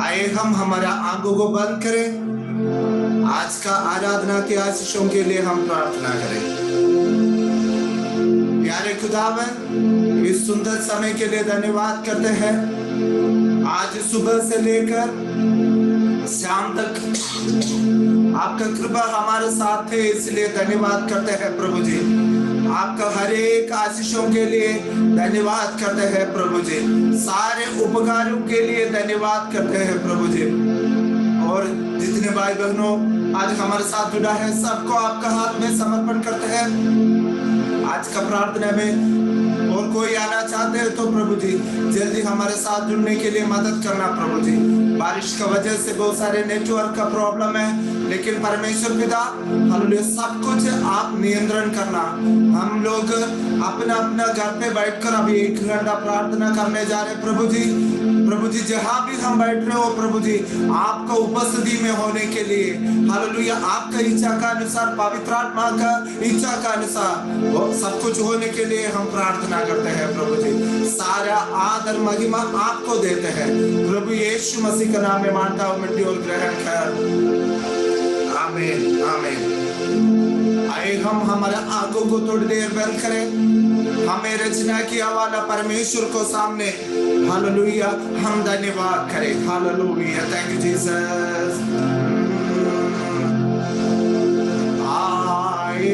आए हम हमारा आंखों को बंद करें। आज का आराधना के आशीषों के लिए हम प्रार्थना करें। प्यारे खुदावन, इस सुंदर समय के लिए धन्यवाद करते हैं। आज सुबह से लेकर शाम तक आपका कृपा हमारे साथ है, इसलिए धन्यवाद करते हैं प्रभु जी। आपका हर एक आशीषों के लिए धन्यवाद करते हैं प्रभु जी। सारे उपकारों के लिए धन्यवाद करते हैं प्रभु जी। और जितने भाई बहनों आज हमारे साथ जुड़ा है, सबको आपका हाथ में समर्पण करते हैं। आज का प्रार्थना में और कोई आना चाहते हैं तो प्रभु जी जल्दी हमारे साथ जुड़ने के लिए मदद करना प्रभु जी। बारिश का वजह से बहुत सारे नेटवर्क का प्रॉब्लम है, लेकिन परमेश्वर पिता हालेलुया सब कुछ आप नियंत्रण करना। हम लोग अपना अपना घर पे बैठकर अभी 1 घंटा प्रार्थना करने जा रहे प्रभु जी। प्रभु जी जहां भी हम बैठ रहे हो प्रभु जी, आपका उपस्थिति में होने के लिए हालेलुया आपका इच्छा का अनुसार, पवित्र आत्मा का इच्छा का अनुसार वो सब कुछ होने के लिए हम प्रार्थना करते हैं प्रभु जी। सारा आदर महिमा आपको देते हैं प्रभु यीशु मसीह का नाम में मानता हूं, मिट्टी और ग्रहण कर। आमीन आमीन। आए हम हमारे आंखों को थोड़ी देर बंद करें। हमें रचना किया वाला परमेश्वर को सामने हालेलुया हम धन्यवाद करें। Hallelujah, thank you Jesus. आए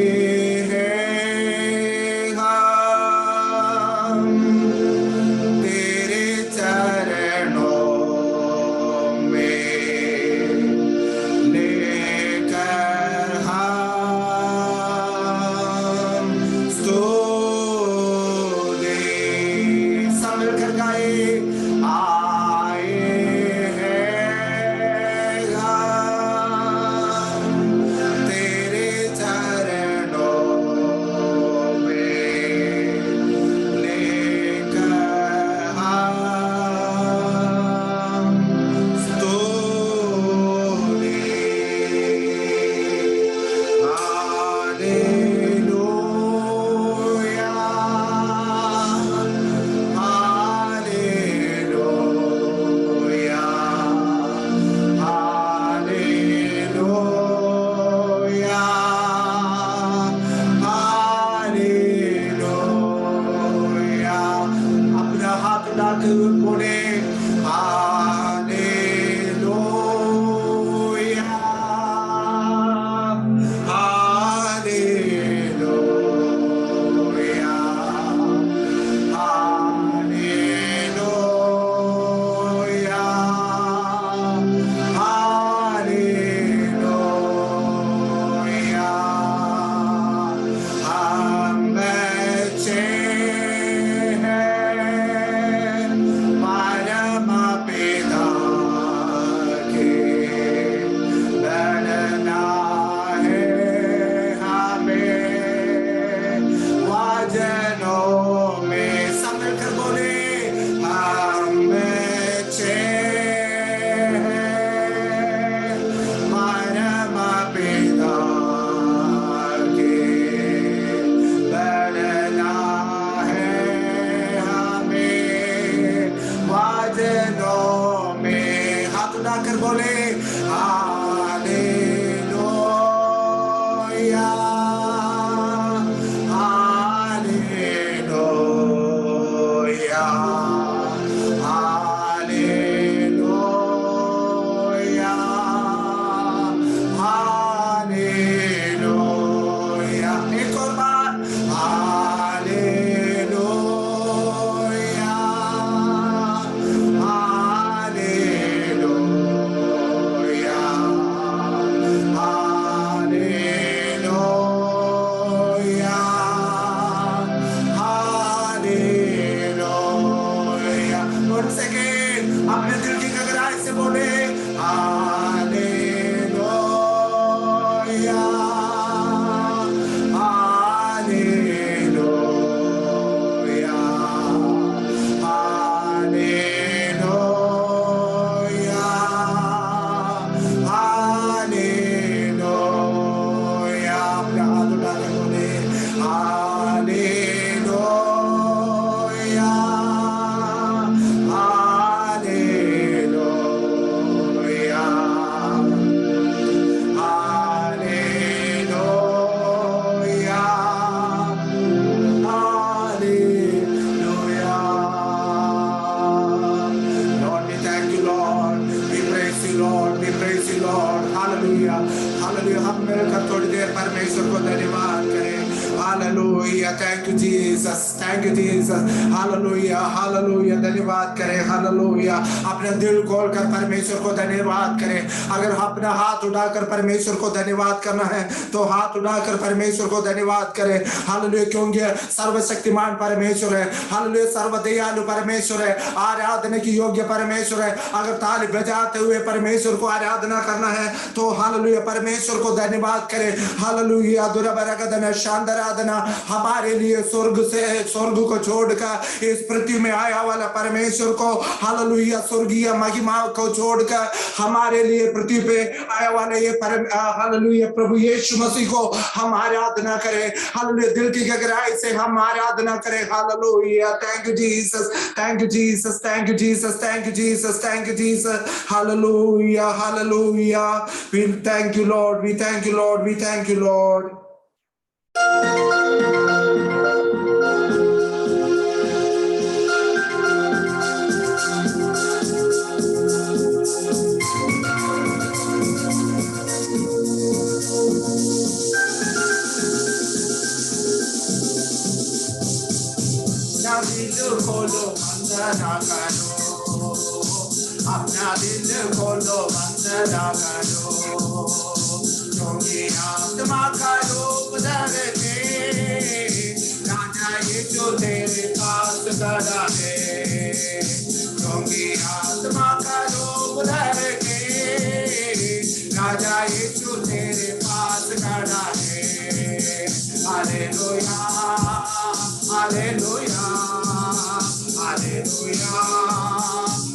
hallelujah, thank you Jesus, thank you Jesus, hallelujah hallelujah, धन्यवाद करें, हालेलुया। अपना दिल खोलकर परमेश्वर को धन्यवाद करें। अगर अपना हाथ उठाकर परमेश्वर को धन्यवाद करना है तो हाथ उठाकर परमेश्वर को धन्यवाद करें, हालेलुया, क्योंकि सर्वशक्तिमान परमेश्वर है, हालेलुया, सर्वदयालु परमेश्वर है, आराधना की योग्य परमेश्वर है। अगर ताली बजाते हुए परमेश्वर को आराधना करना है तो हालेलुया परमेश्वर को धन्यवाद करें, हालेलुया। दुर्बरगदन शांदराधना हमारे लिए स्वर्ग को छोड़कर इस पृथ्वी में आया वाला परमेश्वर को, हालेलुया, स्वर्गीय महिमा को छोड़कर हमारे लिए पृथ्वी पे आया वाले ये हालेलुया प्रभु यीशु मसीह को हम आराधना करें, हालेलुया, दिल की गहराई से हम आराधना करें, hallelujah. Thank you Jesus, thank you Jesus, thank you Jesus, thank you Jesus, thank you Jesus, hallelujah hallelujah. We thank you Lord, we thank you Lord, we thank you Lord. खोलो वंदना करो, अपना दिल खोलो वंदना करो, क्योंकि आत्मा का रूप धर के राजा यीशु तेरे पास खड़ा है, क्योंकि आत्मा का रूप धर के राजा यीशु तेरे पास खड़ा है। Hallelujah hallelujah hallelujah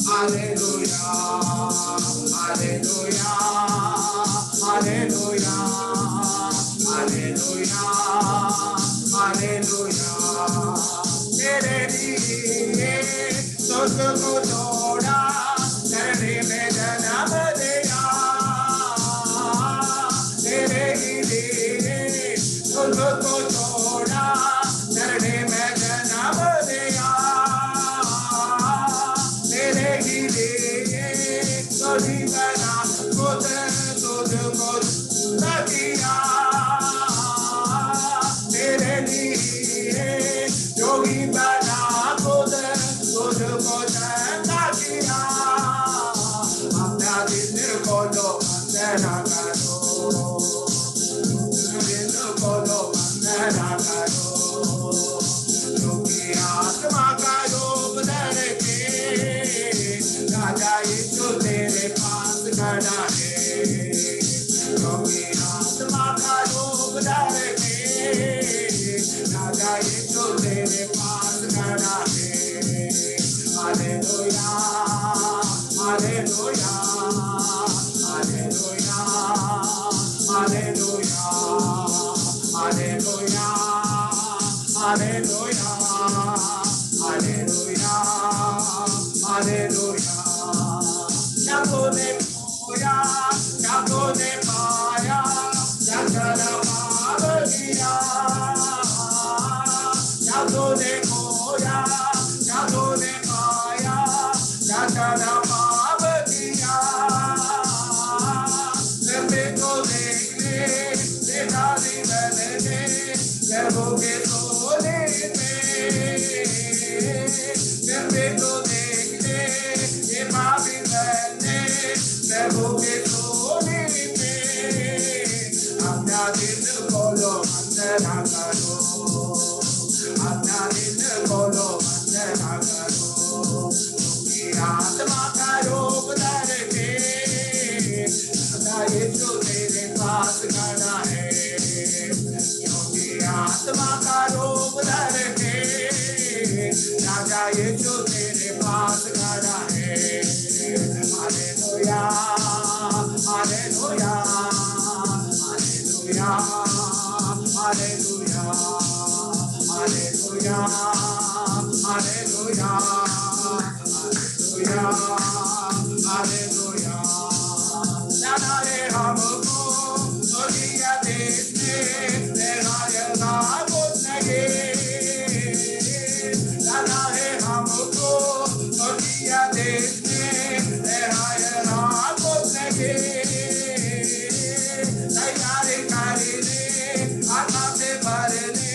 hallelujah hallelujah hallelujah hallelujah hallelujah. तेरे लिए स्वर्ग को तोड़ा, धरती में जन्म दिया, तेरे लिए स्वर्ग को तोड़ा, धरती में जन्म दिया, तेरे ही लिए सभी बना खुद तुझको दिया, तेरे लिए जो भी बना खुद तुझको दिया। अपना दिल खोलो वंदना करो, दिल खोलो वंदना करो, क्योंकि आत्मा का रूप धर के राजा यीशु तेरे पास खड़ा है, क्योंकि आत्मा का रूप धर के राजा यीशु तेरे पास खड़ा है। Hallelujah hallelujah hallelujah hallelujah hallelujah hallelujah hallelujah hallelujah. क्या तूने खोया, क्या तूने पाया, क्या तेरा पाप किया, क्या तूने खोया, क्या तूने पाया, क्या तेरा पाप किया। मेरे को देखने देखा जीवन में प्रभु के सोने में, मेरे को देखने ये पापी बने प्रभु के सोने में। अपना दिल खोलो वंदना करो, अपना दिल खोलो वंदना करो, क्योंकि आत्मा का रूप धर के राजा यीशु तेरे पास खड़ा है, क्योंकि आत्मा का रूप धर के राजा यीशु तेरे पास खड़ा है। Hallelujah hallelujah hallelujah hallelujah hallelujah hallelujah hallelujah hallelujah. जाना रे हमको दुनिया देश में तेरा लगे, जाना है हमको दुनिया देश में तेरा लगे। तैयारी कर ले आत्मा से भर ले,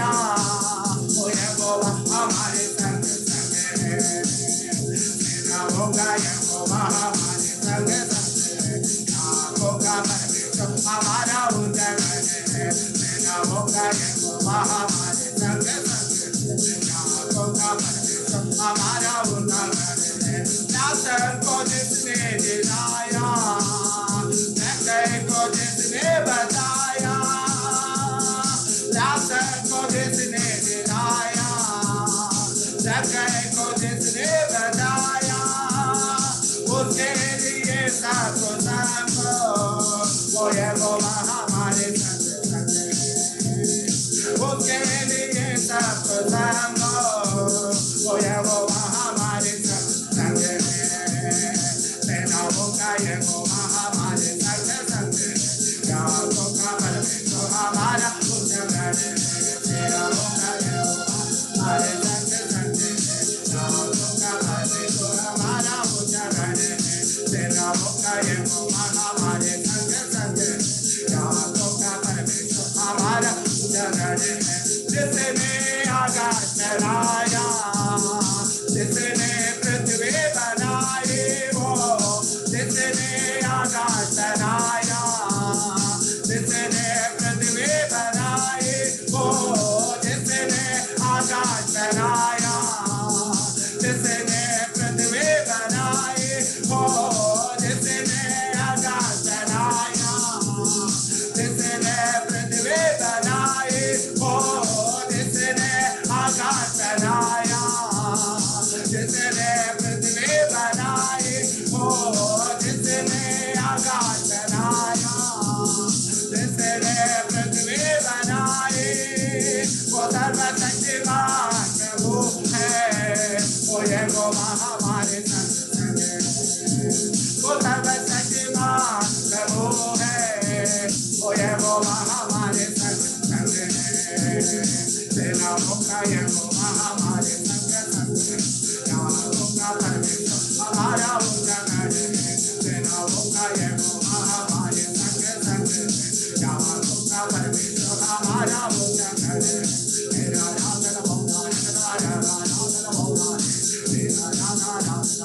चलाया, वो यहोवा हमारे संग संग है। सेनाओं का यहोवा हमारे संग संग है, नामों का परमेश्वर हमारा उद्धारकर्ता है। सेनाओं का यहोवा हमारे संग संग है, नामों का परमेश्वर हमारा उद्धारकर्ता है। नासर को जिसने दिलाया, जक्कई को जिसने बताया, नासर को जिसने दिलाया, जक्कई को जिसने बताया, उसके लिए सब संभो, वो यहोवा हमारे संग संग है। उसके लिए सब संभो, वो यहोवा हमारे संग संग है। सेनाओं का यहोवा हमारे संग संग है, याकोब का परमेश्वर हमारा उद्धारकर्ता है। सेनाओं का यहोवा हमारे संग संग है, याकोब का परमेश्वर हमारा उद्धारकर्ता है। सेनाओं का यहोवा हमारे संग संग है, याकोब का परमेश्वर हमारा उद्धारकर्ता है। जिसने आकाश बनाया, जिसने पृथ्वी बनाई, वो जिसने आकाश बनाया, जिसने पृथ्वी बनाई, वो जिसने आकाश बनाया, जिसने पृथ्वी बनाई, वो जिसने आकाश बनाया, जिसने पृथ्वी बनाई, वो जिसने आकाश बनाया, जिसने पृथ्वी बनाई, वो जिसने आकाश बनाया, जिसने पृथ्वी बनाई, वो सर्वशक्तिमान प्रभु है। वो यहोवा हमारे संग संग है, वो सर्वशक्तिमान प्रभु है। वो यहोवा हमारे संग संग है। सेनाओं का यहोवा हमारे संग संग है, याकोब का परमेश्वर हमारा उद्धारकर्ता है। सेनाओं का यहोवा हमारे संग संग है, याकोब का परमेश्वर हमारा उद्धारकर्ता है। मेरा नाम मौला जगदार मौला, मेरा नाम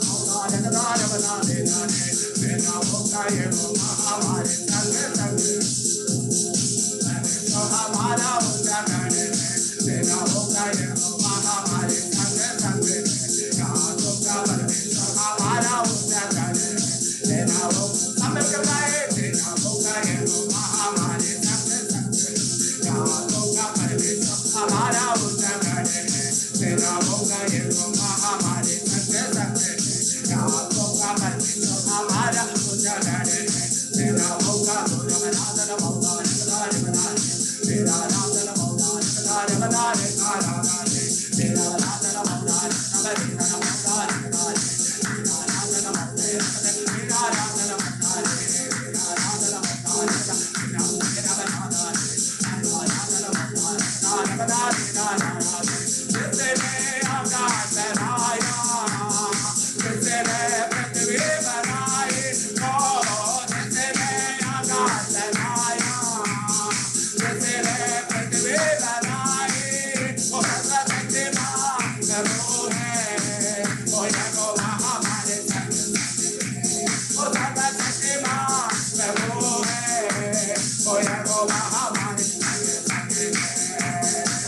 मौला जगदार बना देना है। सेनाओं का यहोवा हमारे संग संग है, हमारा उद्धारकर्ता है। सेनाओं का यहोवा हमारे संग संग है, याकोब का परमेश्वर हमारा उद्धारकर्ता है। सेनाओं का यहोवा हमारे संग संग है, याकोब का परमेश्वर हमारा उद्धारकर्ता है। सेनाओं का यहोवा हमारे संग संग है, याकोब का परमेश्वर हमारा उद्धारकर्ता है। सेनाओं का नाम मौला जगदार बना दे, मेरा नाम मौला जगदार बना दे, मेरा नाम मौला जगदार बना दे, मेरा नाम मौला मेरा नाम मौला, मेरा नाम मौला बना दे। जिसने आकाश बनाया, जिसने पृथ्वी बनाई, ओ जिसने आकाश बनाया, जिसने पृथ्वी बनाई, वो सर्वशक्तिमान प्रभु है। वो यहोवा हमारे संग संग है, वो सर्वशक्तिमान प्रभु है। वो यहोवा हमारे संग संग है।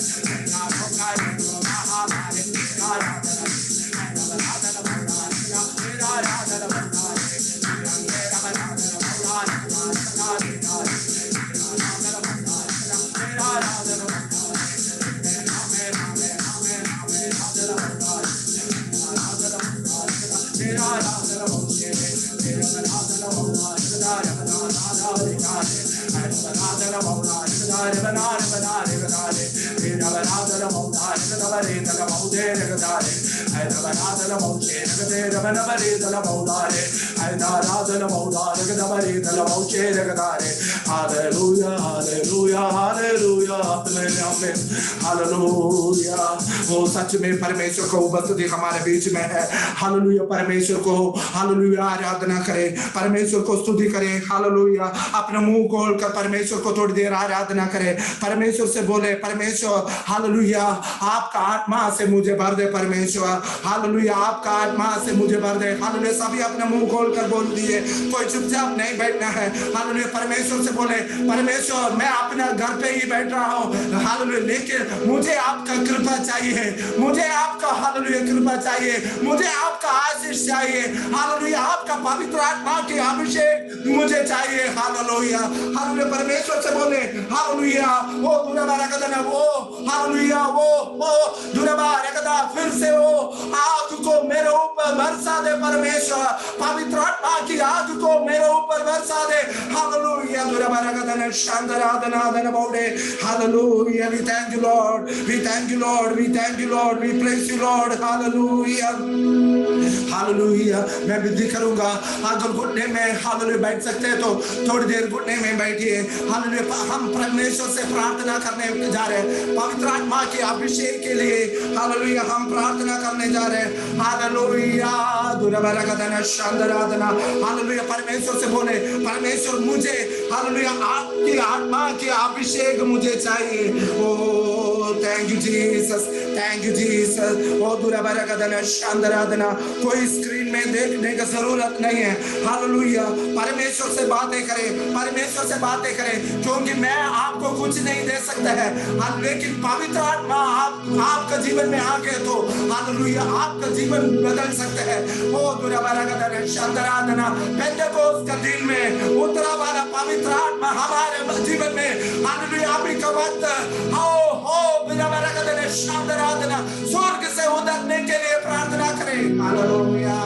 सेनाओं का यहोवा हमारे Hallelujah, hallelujah, hallelujah, hallelujah, hallelujah. वो सच में परमेश्वर को उपस्थिति हमारे बीच में है। हालेलुया। परमेश्वर को हालेलुया आराधना करें, परमेश्वर को स्तुति करें। हालेलुया। अपना मुंह खोलकर परमेश्वर को थोड़ी देर आराधना करें, परमेश्वर से बोले, परमेश्वर हालेलुया आपका आत्मा से मुझे भर दे परमेश्वर, हालेलुया आपका आत्मा से मुझे भर दे। हालेलुया। सभी अपना मुंह खोलकर बोल दिए, कोई चुपचाप नहीं बैठना है। हालेलुया। परमेश्वर से बोले, परमेश्वर मैं अपना घर पे ही बैठ रहा हूँ, हालेलुया, लेकिन मुझे आपका कृपा चाहिए, मुझे आपका हालेलुया कृपा चाहिए, मुझे आपका आशीष चाहिए। हालेलुया। आपका पवित्र आत्मा के अभिषेक मुझे चाहिए। हालेलुया। हालेलुया। परमेश्वर से बोले, हालेलुया वो दुराबारकदा, वो हालेलुया वो दुराबारकदा, फिर से वो आग को मेरे ऊपर बरसा दे परमेश्वर, पवित्र आत्मा की आग को मेरे ऊपर बरसा दे। हालेलुया। दुराबारकदा शांतराधना बोले, hallelujah. We thank you Lord, we thank you Lord, we thank you Lord, we praise you Lord, hallelujah. Hallelujah. मैं विधि करूंगा, अगर घुटने में हालेलुया बैठ सकते हैं तो थोड़ी देर घुटने में बैठिए। हालेलुया। हम परमेश्वर से प्रार्थना करने जा रहे हैं, पवित्र आत्मा के अभिषेक के लिए हालेलुया हम प्रार्थना करने जा रहे हैं। हालेलुया। दुराबारकदा शांतराधना, हालेलुया। परमेश्वर से बोले, परमेश्वर मुझे हालेलुया आपकी आत्मा के अभिषेक मुझे चाहिए। Oh thank you Jesus, thank you Jesus. Oh दुराबारकदा शांतराधना, कोई स्क्रीन में देखने की जरूरत नहीं है। हालेलुया। परमेश्वर से बातें करें, परमेश्वर से बातें करें, क्योंकि मैं आपको कुछ नहीं दे सकता है, लेकिन पवित्र आत्मा आपका जीवन में आ गए तो हालेलुया आपका जीवन बदल सकता है। ओ दुराबारकदा शांतराधना, पेंटेकोस्त का दिन में उतरा वाला पवित्र आत्मा हमारे जीवन में हालेलुया अभी का वक्त हो दुराबारकदा शांतराधना स्वर्ग से उतरने के लिए प्रार्थना करें। हालेलुया।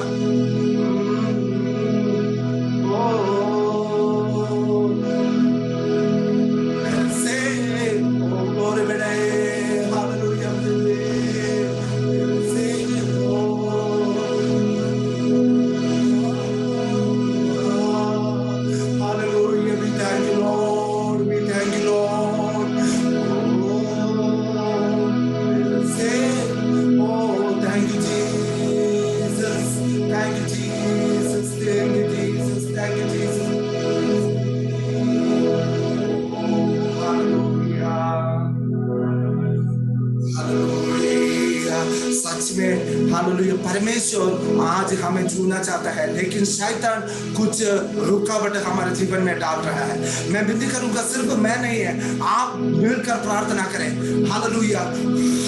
हालेलुया। परमेश्वर आज हमें छूना चाहता है, लेकिन शैतान कुछ रुकावट हमारे जीवन में डाल रहा है। मैं विनती करूंगा, सिर्फ मैं नहीं है, आप मिलकर प्रार्थना करें। हालेलुया।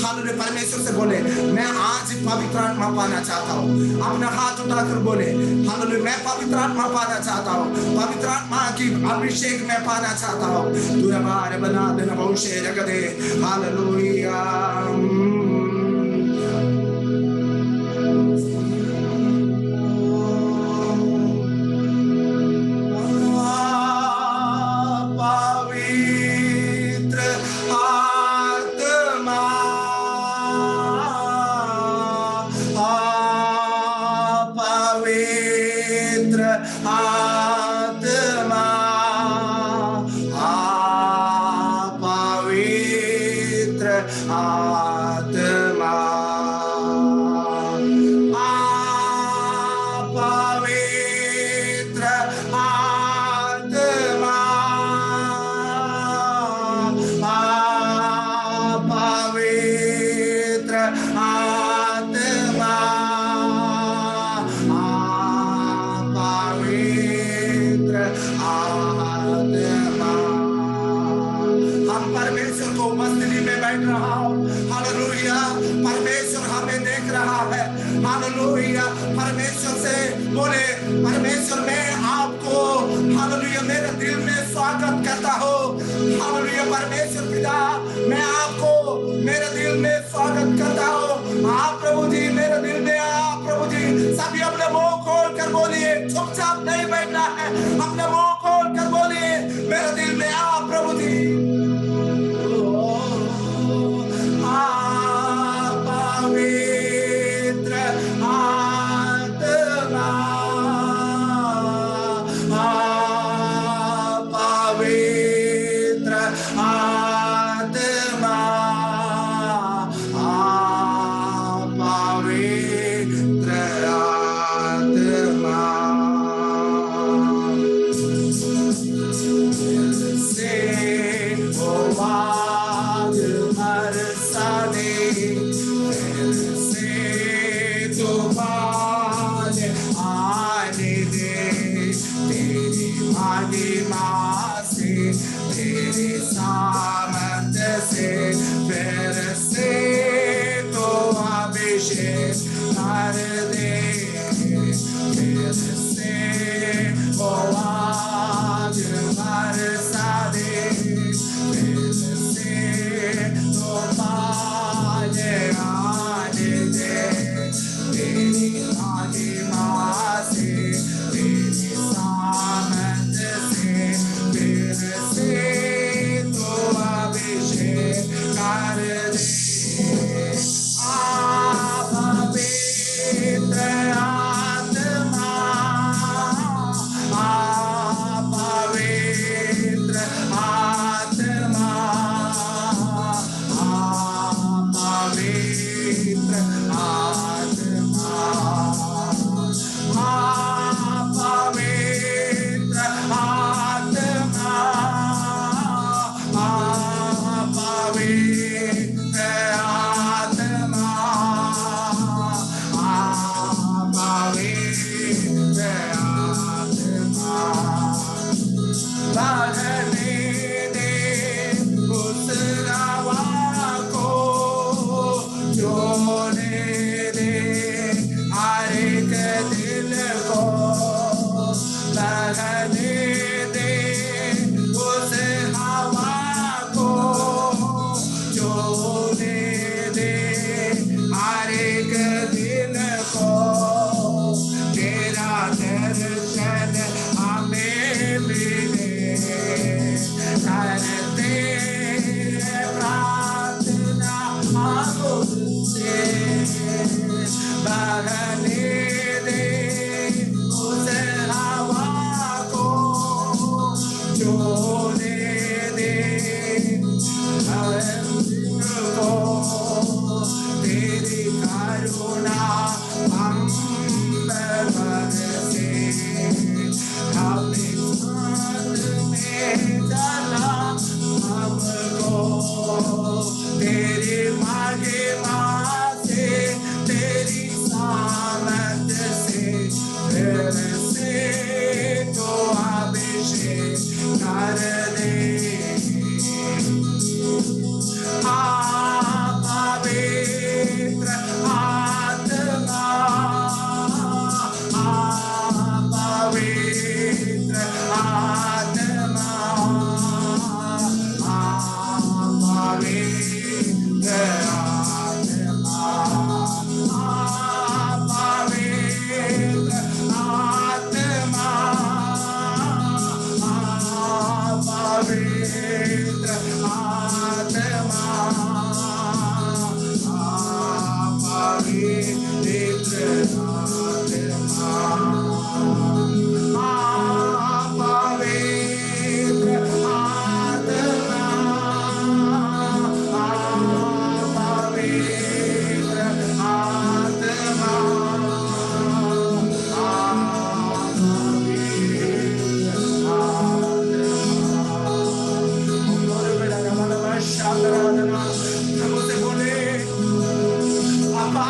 हालेलुया। परमेश्वर से बोले, मैं आज पवित्र आत्मा पाना चाहता हूँ। अपना हाथ उठाकर बोले, हालेलुया मैं पवित्र आत्मा पाना चाहता हूँ, पवित्र आत्मा की अभिषेक मैं पाना चाहता हूँ। तू हमारे बना देना भविष्य रख दे। हालेलुया। परमेश्वर से बोले, परमेश्वर मैं आपको हालेलुया मेरे दिल में स्वागत करता हूँ। हालेलुया। परमेश्वर पिता मैं आपको मेरे दिल में स्वागत करता हूँ। आप प्रभु जी मेरे दिल में आप प्रभु जी। सभी अपने मुंह खोल कर बोलिए, चुपचाप नहीं बैठना है, अपने मुंह खोल कर बोलिए, मेरे दिल में आप प्रभु जी। दे, फिर से तूफान आने दे, तेरी महिमा से, तेरी सामर्थ से, फिर से तो अभिषेक कर दे, फिर से वो आग बरसा दे, फिर से तो पाल आने दे, तेरी महिमा से, तेरी सामर्थ से, फिर से तो अभिषेक कर दे। आप पवित्र आत्मा, आप पवित्र आत्मा, आप पवित्र आत्मा, आप पवित्र आत्मा, आप पवित्र आत्मा, आप पवित्र आत्मा, बढ़ने दे उस हवा को, जोने दे हर एक दिल को, बढ़ने दे उस हवा को, जोने दे हर एक दिल को, तेरा दर्शन हमें मिले, करते प्रार्थना हमसे, बहने दे उस हवा को, जोने दे हर दिल को, तेरी करुणा हम पर बरसे, हमें साथ में चला हमको, तेरी महिमा से, तेरी सामर्थ से, फिर से तो अभिषेक कर दे। आप पवित्र आत्मा, आप पवित्र आत्मा, आप पवित्र आत्मा, आप पवित्र आत्मा, आप पवित्र आत्मा, आप पवित्र आत्मा, आप पवित्र आत्मा, आप पवित्र आत्मा, आप मुझे बोले पापा,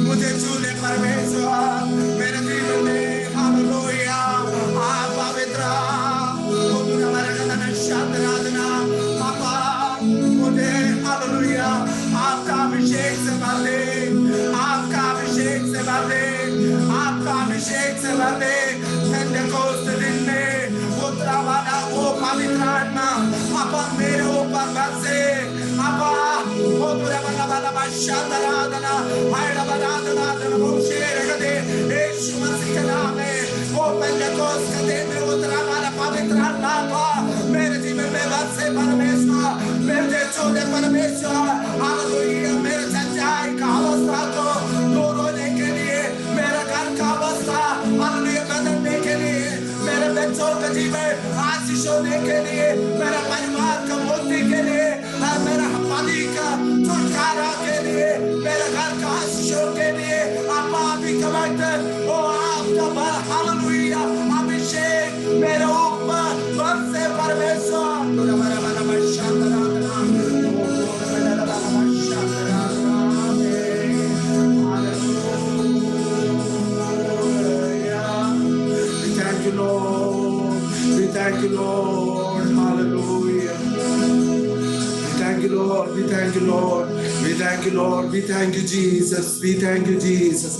मुझे छूने परमेश्वर, मेरे जीवन में हालेलुया, आप पवित्र, पापा मुझे हालेलुया आपका अभिषेक से भर दे, आपका अभिषेक से भर दे, आपका अभिषेक से भर दे। पेंटेकोस्त दिन में उतरा वाला वो पवित्र आत्मा पापा मेरे ऊपर बरसे, पापा वो तुरा वाला वाला शांतराधना आयरा बराधना वो शेर दे, यीशु मसीह के नाम में वो पेंटेकोस्त के दिन में उतरा वाला पवित्र आत्मा मेरे जीवन में बरसे परमेश्वर, मेरे छोटे परमेश्वर, हालेलुया। मेरे सच्चाई का अवस्था को दूर होने के लिए, मेरे घर का अवस्था हालेलुया बदलने के लिए, मेरे बच्चों का जीवन आशीष होने के लिए, मेरा परिवार का मुक्ति के लिए, मेरा पति का छुटकारा के लिए, मेरे घर का आशीषों के लिए आप भी कमाते हो। आपका हालेलुया अभिषेक मेरे ऊपर बरसे परमेश्वर। Lord. We thank you, Lord. We thank you, Jesus. We thank you, Jesus.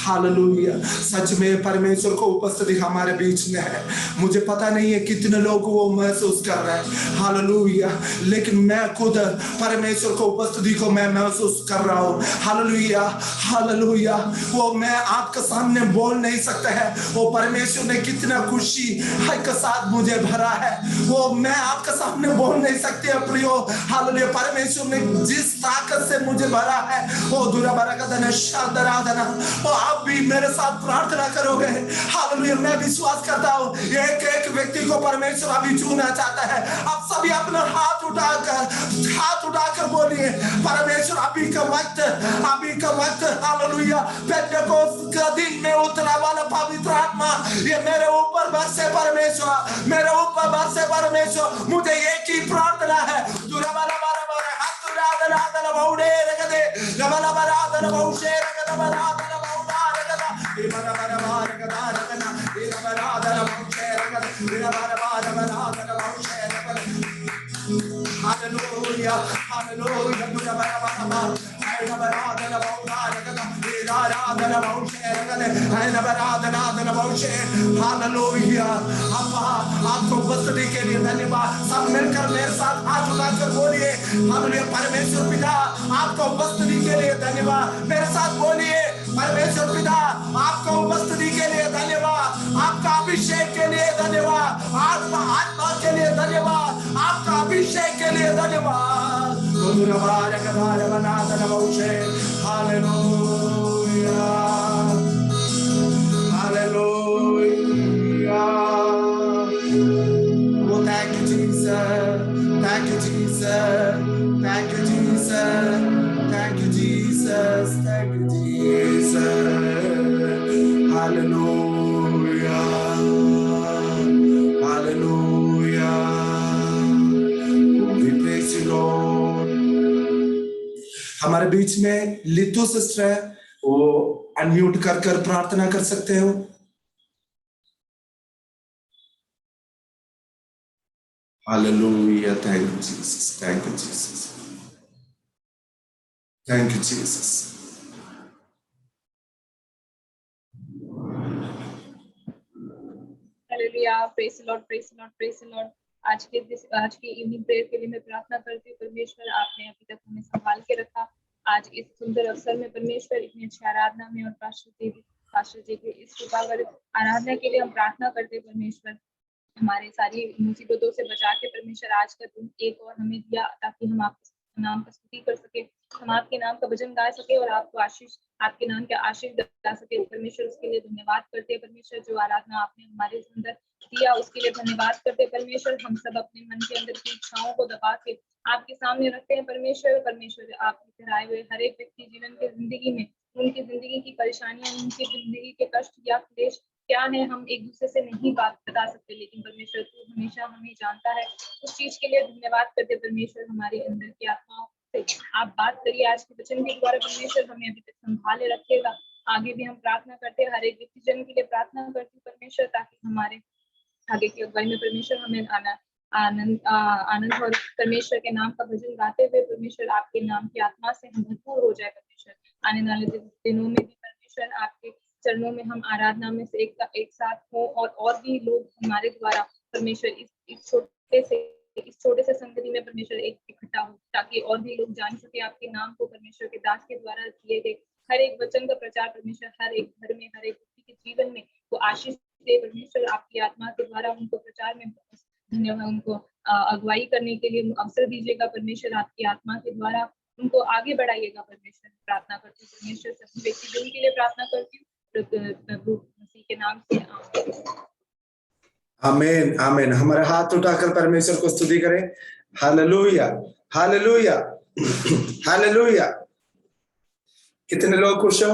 Hallelujah. सच में परमेश्वर को उपस्थिति हमारे बीच में है। मुझे पता नहीं है कितने लोग वो महसूस कर रहे हैं, हालेलुया, लेकिन मैं खुद परमेश्वर को उपस्थिति को मैं महसूस कर रहा हूँ। Hallelujah, hallelujah. वो मैं आपके सामने बोल नहीं सकता है, वो परमेश्वर ने कितना खुशी के साथ मुझे भरा है, वो मैं आपके सामने बोल नहीं सकते प्रियो। हालेलुया, परमेश्वर ने जिस ताकत से मुझे भरा है, वो दुरा बरकत शादराधना, वो आप भी मेरे साथ प्रार्थना करोगे। हालेलुया, मैं विश्वास करता हूँ एक एक व्यक्ति को परमेश्वर अभी छूना चाहता है। आप सभी अपना हाथ उठाकर बोलिए, परमेश्वर अभी का वक्त, हालेलुया, पेंटेकोस्त का दिन में उतरा वाला पवित्र आत्मा ये मेरे ऊपर बरसे परमेश्वर, मेरे ऊपर बरसे परमेश्वर। मुझे एक ही प्रार्थना है, Hallelujah, hallelujah, hallelujah। आपको उपस्थिति के लिए धन्यवाद। सब मिलकर मेरे साथ हाथ उठाकर बोलिए, हालेलुया, परमेश्वर पिता आपको उपस्थिति के लिए धन्यवाद। मेरे साथ बोलिए, परमेश्वर पिता आपको उपस्थिति के लिए धन्यवाद, आपका अभिषेक के लिए धन्यवाद, आत्मा के लिए धन्यवाद, आपका अभिषेक के लिए धन्यवाद। Hallelujah, hallelujah. Oh, thank you, Jesus. Thank you, Jesus. Thank you, Jesus. Thank you, Jesus. Thank you, Jesus. Hallelujah. Hallelujah. We praise you, Lord. हमारे बीच में लितु सिस्टर है, वो अनम्यूट कर प्रार्थना कर सकते हो। Hallelujah. Thank you, Jesus. Thank you, Jesus. Thank you, Jesus. Hallelujah. Praise the Lord, praise the Lord, praise the Lord. आज के इवनिंग प्रेयर के लिए मैं प्रार्थना करती हूँ, परमेश्वर आपने अभी तक हमें संभाल के रखा। आज इस सुंदर अवसर में परमेश्वर इतनी अच्छी आराधना में और पास्टर जी के इस कृपावर आराधना के लिए हम प्रार्थना करते हैं। परमेश्वर हमारे सारी मुसीबतों से बचा के परमेश्वर आज का दिन एक और हमें दिया, ताकि हम आपके नाम का स्तुति कर सके, हम आपके नाम का भजन गा सके और आपके नाम के आशीष गा सके। परमेश्वर उसके लिए धन्यवाद करते हैं। परमेश्वर जो आराधना आपने हमारे अंदर दिया उसके लिए धन्यवाद करते हैं। परमेश्वर हम सब अपने मन के अंदर की इच्छाओं को दबा के आपके सामने रखते हैं। परमेश्वर आप कराए हुए हर एक व्यक्ति जीवन के जिंदगी में उनकी जिंदगी की परेशानियां, उनकी जिंदगी के कष्ट या क्लेश क्या है, हम एक दूसरे से नहीं बात बता सकते, लेकिन परमेश्वर तू हमेशा हमें जानता है। उस चीज के लिए धन्यवाद करते परमेश्वर। हमारे अंदर की आत्माओं से आप बात करिए आज के वचन के द्वारा। परमेश्वर हमें अभी तक संभाले रखेगा। आगे भी हम प्रार्थना करते हैं, हर एक व्यक्ति जन के लिए प्रार्थना करती हूँ परमेश्वर, ताकि हमारे आगे की अगुवाई में परमेश्वर हमें आनंद और परमेश्वर के नाम का भजन गाते हुए परमेश्वर आपके नाम की आत्मा से हम भरपूर हो जाए। परमेश्वर आने वाले दिनों में भी परमेश्वर आपके चरणों में हम आराधना में से एक साथ हो और भी लोग हमारे द्वारा परमेश्वर इस छोटे से संगति में परमेश्वर इकट्ठा हो, ताकि और भी लोग जान सके आपके नाम को। परमेश्वर के दास के द्वारा किए गए हर एक वचन का प्रचार परमेश्वर हर एक घर में, हर एक व्यक्ति के जीवन में वो आशीष दे। परमेश्वर आपकी आत्मा के द्वारा उनको प्रचार में धन्यवाद, उनको अगुवाई करने के लिए अवसर दीजिएगा। परमेश्वर आपकी आत्मा के द्वारा उनको आगे बढ़ाइएगा। परमेश्वर प्रार्थना करती हूँ परमेश्वर सभी व्यक्ति जन के लिए प्रार्थना करती हूँ प्रभु मसीह के नाम से, आमीन आमीन। हमारे हाथ उठाकर परमेश्वर को स्तुति करें। Hallelujah hallelujah hallelujah. कितने लोग खुश हो?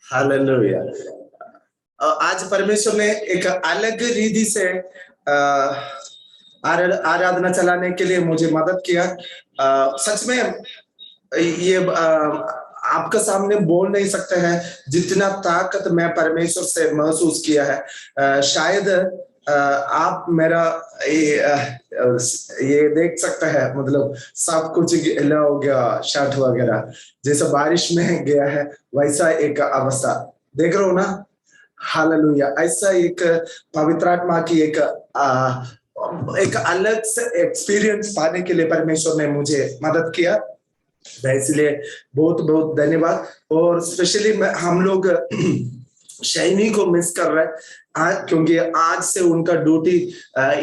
हालेलुया। आज परमेश्वर ने एक अलग रीति से आराधना चलाने के लिए मुझे मदद किया। सच में ये आपके सामने बोल नहीं सकते हैं जितना ताकत मैं परमेश्वर से महसूस किया है। शायद आप मेरा ये देख सकते हैं, मतलब सब कुछ गीला हो गया, शर्ट वगैरह जैसे बारिश में गया है वैसा एक अवस्था देख रहे हो ना। हालेलुया। ऐसा एक पवित्र आत्मा की एक अलग से एक्सपीरियंस पाने के लिए परमेश्वर ने मुझे मदद किया। इसलिए बहुत बहुत धन्यवाद। और स्पेशली हम लोग शैनी को मिस कर रहे हैं आज, क्योंकि आज से उनका ड्यूटी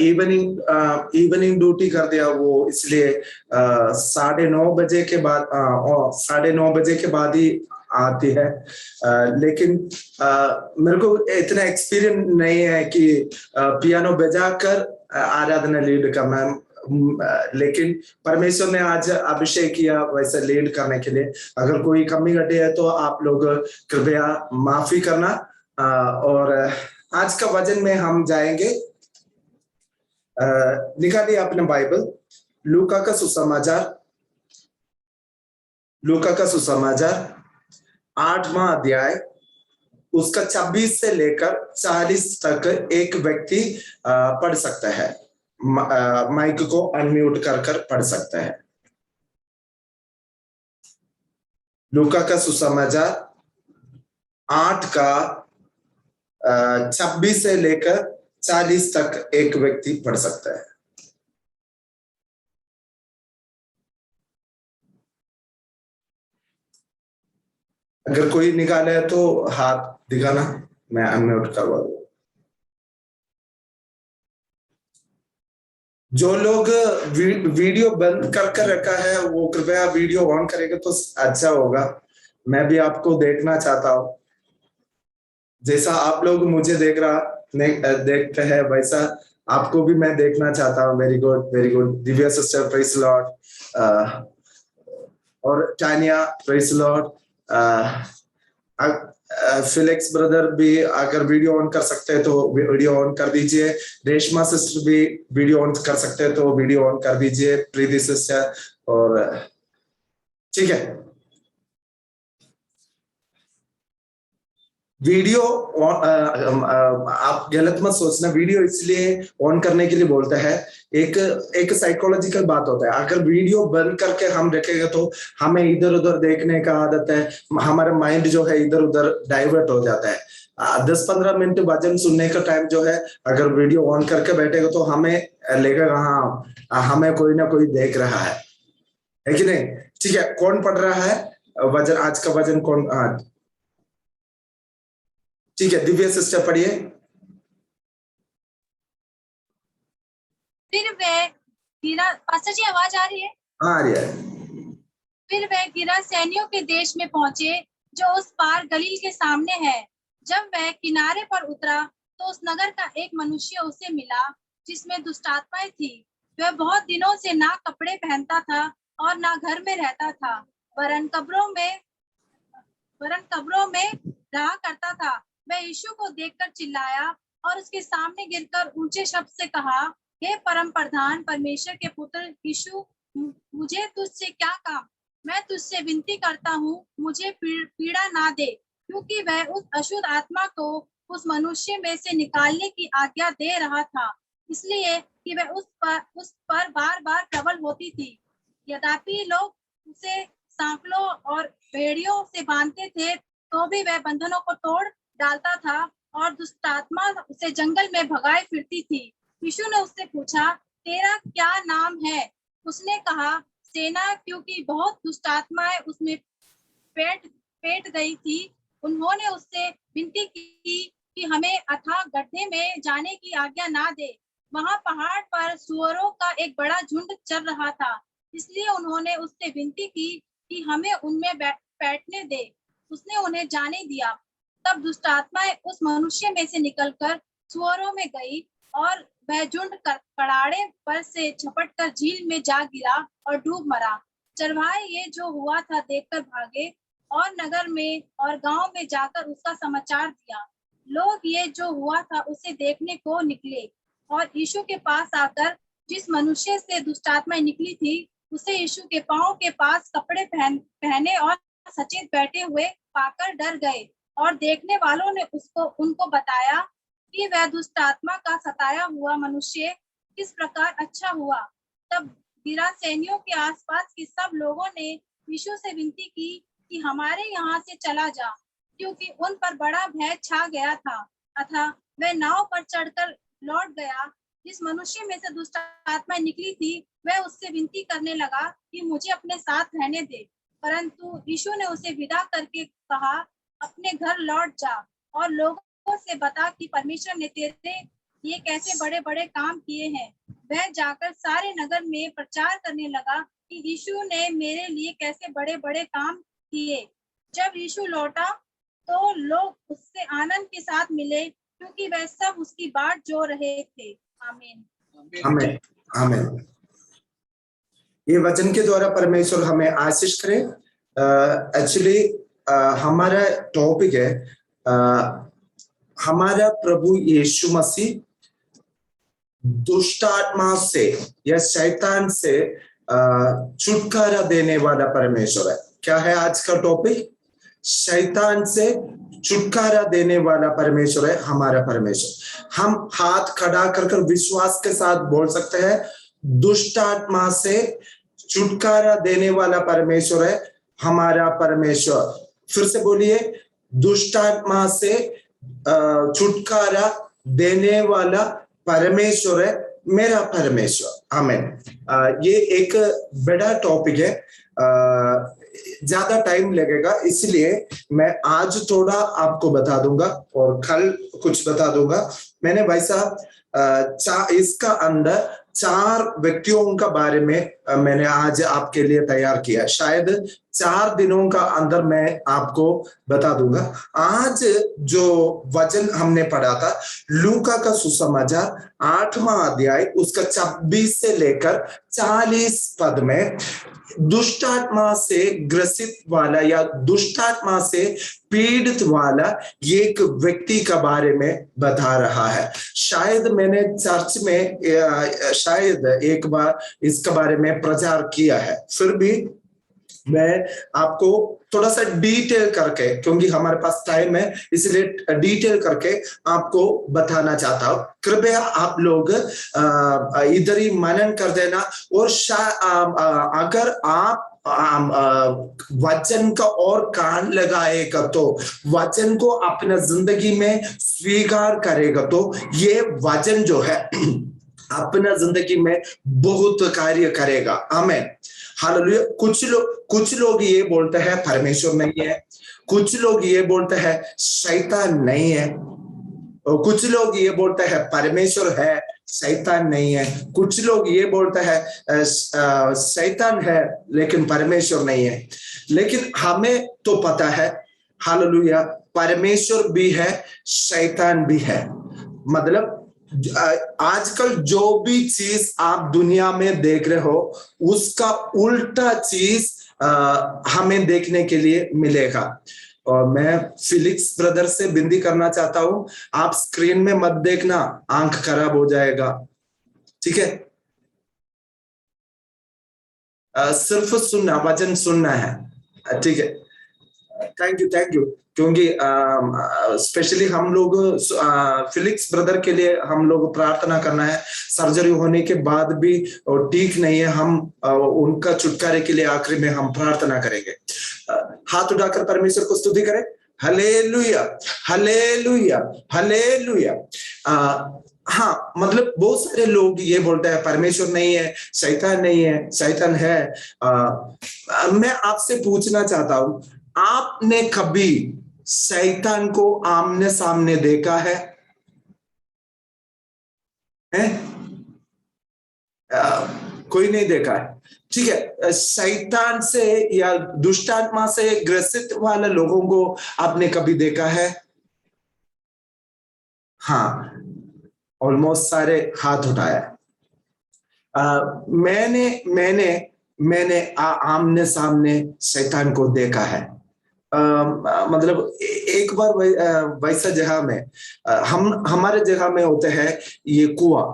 इवनिंग ड्यूटी कर दिया वो, इसलिए 9:30 के बाद 9:30 के बाद ही आती है। लेकिन मेरे को इतना एक्सपीरियंस नहीं है कि पियानो बजाकर आराधना लीड करना, लेकिन परमेश्वर ने आज अभिषेक किया वैसे लीड करने के लिए। अगर कोई कमी घटी है तो आप लोग कृपया माफी करना। और आज का वचन में हम जाएंगे। निकालिए अपने बाइबल, लूका का सुसमाचार 8वां अध्याय, उसका 26 से लेकर 40 तक एक व्यक्ति पढ़ सकता है। माइक को अनम्यूट कर पढ़ सकता है। लूका का सुसमाचार 8 का 26 से लेकर 40 तक एक व्यक्ति पढ़ सकता है। अगर कोई निकाले है तो हाथ दिखाना, मैं अनम्यूट करवा दूं। जो लोग वीडियो बंद कर रखा है वो कृपया वीडियो ऑन करेंगे तो अच्छा होगा। मैं भी आपको देखना चाहता हूं, जैसा आप लोग मुझे देखते हैं वैसा आपको भी मैं देखना चाहता हूँ। Very good, very good. Divya sister, praise Lord. और Tania, praise Lord. Felix brother भी अगर वीडियो ऑन कर सकते हैं तो वीडियो ऑन कर दीजिए। रेशमा सिस्टर भी वीडियो ऑन कर सकते हैं तो वीडियो ऑन कर दीजिए। प्रीति सिस्टर, और ठीक है। वीडियो आप गलत मत सोचना, वीडियो इसलिए ऑन करने के लिए बोलते हैं, एक साइकोलॉजिकल बात होता है। अगर वीडियो बंद करके हम रखेंगे तो हमें इधर उधर देखने का आदत है, हमारा माइंड जो है इधर उधर डाइवर्ट हो जाता है। 10-15 मिनट भजन सुनने का टाइम जो है, अगर वीडियो ऑन करके बैठेगा तो हमें लगेगा हाँ हमें कोई ना कोई देख रहा है कि नहीं। ठीक है, कौन पढ़ रहा है वजन, आज का वजन कौन? ठीक है, दिव्या सिस्टर पढ़िए। फिर वह गिरा, पास्टर जी आवाज आ रही है? हाँ, आ रही है। फिर वह गिरा सैनियों के देश में पहुंचे जो उस पार गलील के सामने है। जब वह किनारे पर उतरा तो उस नगर का एक मनुष्य उसे मिला जिसमें दुष्टात्माएं थी। वह बहुत दिनों से ना कपड़े पहनता था और ना घर में रहता था, वरन कब्रों में रहा करता था। वह यीशु को देखकर चिल्लाया और उसके सामने गिरकर ऊंचे शब्द से कहा, हे परम प्रधान परमेश्वर के पुत्र यीशु, मुझे तुझसे क्या काम? मैं तुझसे विनती करता हूँ, मुझे पीड़ा ना दे। क्योंकि वह उस अशुद्ध आत्मा को उस मनुष्य में से निकालने की आज्ञा दे रहा था, इसलिए कि वह उस पर बार बार प्रबल होती थी। यद्यपि लोग उसे सांकलों और भेड़ियों से बांधते थे तो भी वह बंधनों को तोड़ डालता था और दुष्टात्मा उसे जंगल में भगाए फिरती थी। यीशु ने उससे पूछा, तेरा क्या नाम है? उसने कहा, सेना, क्योंकि बहुत दुष्टात्माएं उसमें पेट गई थी। उन्होंने उससे विनती की कि हमें अथाह गड्ढे में जाने की आज्ञा ना दे। वहां पहाड़ पर सुअरों का एक बड़ा झुंड चल रहा था, इसलिए उन्होंने उससे विनती की कि हमें उनमें बैठने दे। उसने उन्हें जाने दिया। तब दुष्टात्माएं उस मनुष्य में से निकलकर सुअरों में गई और वह झुंड कड़ाड़े पर से झपटकर झील में जा गिरा और डूब मरा। चरवाहे ये जो हुआ था देखकर भागे और नगर में और गांव में जाकर उसका समाचार दिया। लोग ये जो हुआ था उसे देखने को निकले और यीशु के पास आकर जिस मनुष्य से दुष्टात्माएं निकली थी उसे यीशु के पांव के पास कपड़े पहने और सचेत बैठे हुए पाकर डर गए। और देखने वालों ने उनको बताया कि वह दुष्ट आत्मा का सताया हुआ मनुष्य किस प्रकार अच्छा हुआ। तब गिरासेनियों के आसपास के सब लोगों ने यीशु से विनती की कि हमारे यहाँ से चला जा, क्योंकि उन पर बड़ा भय छा गया था। अतः वह नाव पर चढ़कर लौट गया। जिस मनुष्य में से दुष्ट आत्मा निकली थी वह उससे विनती करने लगा कि मुझे अपने साथ रहने दे, परंतु यीशु ने उसे विदा करके कहा, अपने घर लौट जा और लोगों से बता कि परमेश्वर ने तेरे ये कैसे बड़े बड़े काम किए हैं। वह जाकर सारे नगर में प्रचार करने लगा कि यीशु ने मेरे लिए कैसे बड़े बड़े काम किए। जब यीशु लौटा तो लोग उससे आनंद के साथ मिले, क्योंकि वह सब उसकी बाट जो रहे थे। आमीन। आमीन। आमीन। ये वचन के द्वारा परमेश्वर हमें आशीष करे। एक्चुअली हमारा टॉपिक है हमारा प्रभु यीशु मसीह दुष्ट आत्मा से या शैतान से छुटकारा देने वाला परमेश्वर है। क्या है आज का टॉपिक? शैतान से छुटकारा देने वाला परमेश्वर है हमारा परमेश्वर। हम हाथ खड़ा कर विश्वास के साथ बोल सकते हैं, दुष्ट आत्मा से छुटकारा देने वाला परमेश्वर है हमारा परमेश्वर। फिर से बोलिए, दुष्ट आत्मा से छुटकारा देने वाला परमेश्वर है मेरा परमेश्वर। आमीन। ये एक बड़ा टॉपिक है, ज्यादा टाइम लगेगा, इसलिए मैं आज थोड़ा आपको बता दूंगा और कल कुछ बता दूंगा। मैंने वैसा इसका अंदर 4 व्यक्तियों का बारे में मैंने आज आपके लिए तैयार किया। शायद 4 दिनों का अंदर मैं आपको बता दूंगा। आज जो वचन हमने पढ़ा था लूका का सुसमाचार 8वां अध्याय उसका 26 से लेकर 40 पद में दुष्ट आत्मा से ग्रसित वाला या दुष्ट आत्मा से पीड़ित वाला एक व्यक्ति का बारे में बता रहा है। शायद मैंने चर्च में शायद एक बार इसके बारे में प्रचार किया है, फिर भी मैं आपको थोड़ा सा डिटेल करके, क्योंकि हमारे पास टाइम है इसलिए डिटेल करके आपको बताना चाहता हूं। कृपया आप लोग इधर ही मनन कर देना और अगर आप वचन का और कान लगाएगा तो वचन को अपना जिंदगी में स्वीकार करेगा तो ये वचन जो है अपना जिंदगी में बहुत कार्य करेगा। आमीन। हालेलुया। कुछ लोग ये बोलते हैं परमेश्वर नहीं है, कुछ लोग ये बोलते हैं शैतान नहीं है, और कुछ लोग ये बोलते हैं परमेश्वर है शैतान नहीं है, कुछ लोग ये बोलते हैं शैतान है लेकिन परमेश्वर नहीं है। लेकिन हमें तो पता है हालेलुया परमेश्वर भी है शैतान भी है। मतलब आजकल जो भी चीज आप दुनिया में देख रहे हो उसका उल्टा चीज हमें देखने के लिए मिलेगा। और मैं फिलिक्स ब्रदर से विनती करना चाहता हूं, आप स्क्रीन में मत देखना, आंख खराब हो जाएगा, ठीक है? सिर्फ सुनना, वचन सुनना है, ठीक है? Thank you. क्योंकि स्पेशली हम लोग फिलिक्स ब्रदर के लिए हम लोग प्रार्थना करना है। सर्जरी होने के बाद भी ठीक नहीं है, हम उनका छुटकारे के लिए आखिरी में हम प्रार्थना करेंगे। हाथ उठाकर परमेश्वर को स्तुति करें। Hallelujah, hallelujah, hallelujah. हाँ, मतलब बहुत सारे लोग ये बोलते हैं परमेश्वर नहीं है, शैतान नहीं है, शैतान है। मैं आपसे पूछना चाहता हूं, आपने कभी शैतान को आमने सामने देखा है? कोई नहीं देखा है, ठीक है? शैतान से या दुष्ट आत्मा से ग्रसित वाले लोगों को आपने कभी देखा है? हाँ, ऑलमोस्ट सारे हाथ उठाया। मैंने आमने सामने शैतान को देखा है। मतलब एक बार वैसा जगह में हमारे जगह में होते हैं ये कुआं,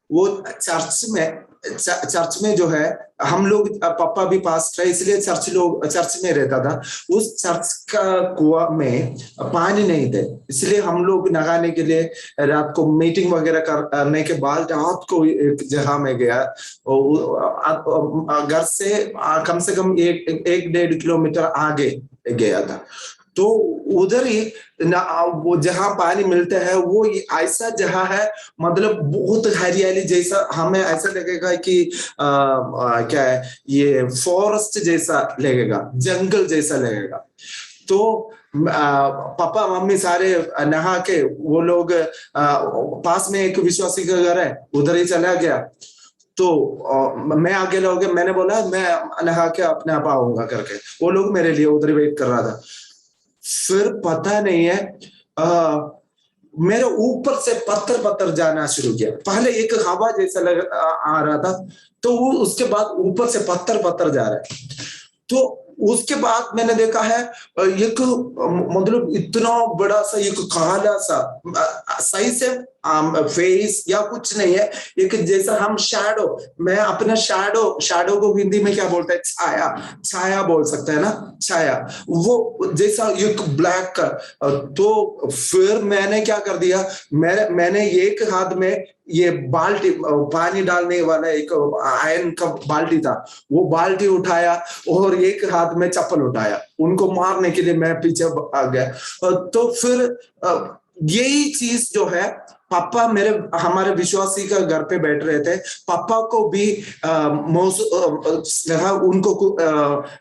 वो चर्च में जो है हम लोग पापा भी पास्टर है, इसलिए चर्च में रहता था। उस चर्च का कुआं में पानी नहीं थे, इसलिए हम लोग नहाने के लिए रात को मीटिंग वगैरह करने के बाद रात को एक जगह में गया। घर से कम से कम 1-1.5 किलोमीटर आगे गया था। तो उधर ही वो जहां पानी मिलता है वो ऐसा जगह है, मतलब बहुत हरियाली जैसा, हमें ऐसा लगेगा कि क्या है ये फॉरेस्ट जैसा लगेगा, जंगल जैसा लगेगा। तो पापा मम्मी सारे नहा के, वो लोग पास में एक विश्वासी का घर है, उधर ही चला गया। तो मैं अकेला हो गया, मैंने बोला मैं नहा के अपने आप आऊंगा करके, वो लोग मेरे लिए उधर वेट कर रहा था। फिर पता नहीं है मेरे ऊपर से पत्थर जाना शुरू किया। पहले एक हवा जैसा आ रहा था, तो वो उसके बाद ऊपर से पत्थर जा रहा है। तो उसके बाद मैंने देखा है एक मतलब इतना बड़ा सा एक काला सा, सही से फेस या कुछ नहीं है, एक जैसा हम शैडो, मैं अपना शैडो को हिंदी में क्या बोलते हैं, छाया बोल सकते हैं ना, छाया, वो जैसा एक ब्लैक का। तो फिर मैंने क्या कर दिया, मैंने एक हाथ में ये बाल्टी, पानी डालने वाला एक आयरन का बाल्टी था, वो बाल्टी उठाया और एक हाथ में चप्पल उठाया, उनको मारने के लिए मैं पीछे आ गया। तो फिर यही चीज जो है, पापा हमारे विश्वासी का घर पे बैठ रहे थे, पापा को भी उनको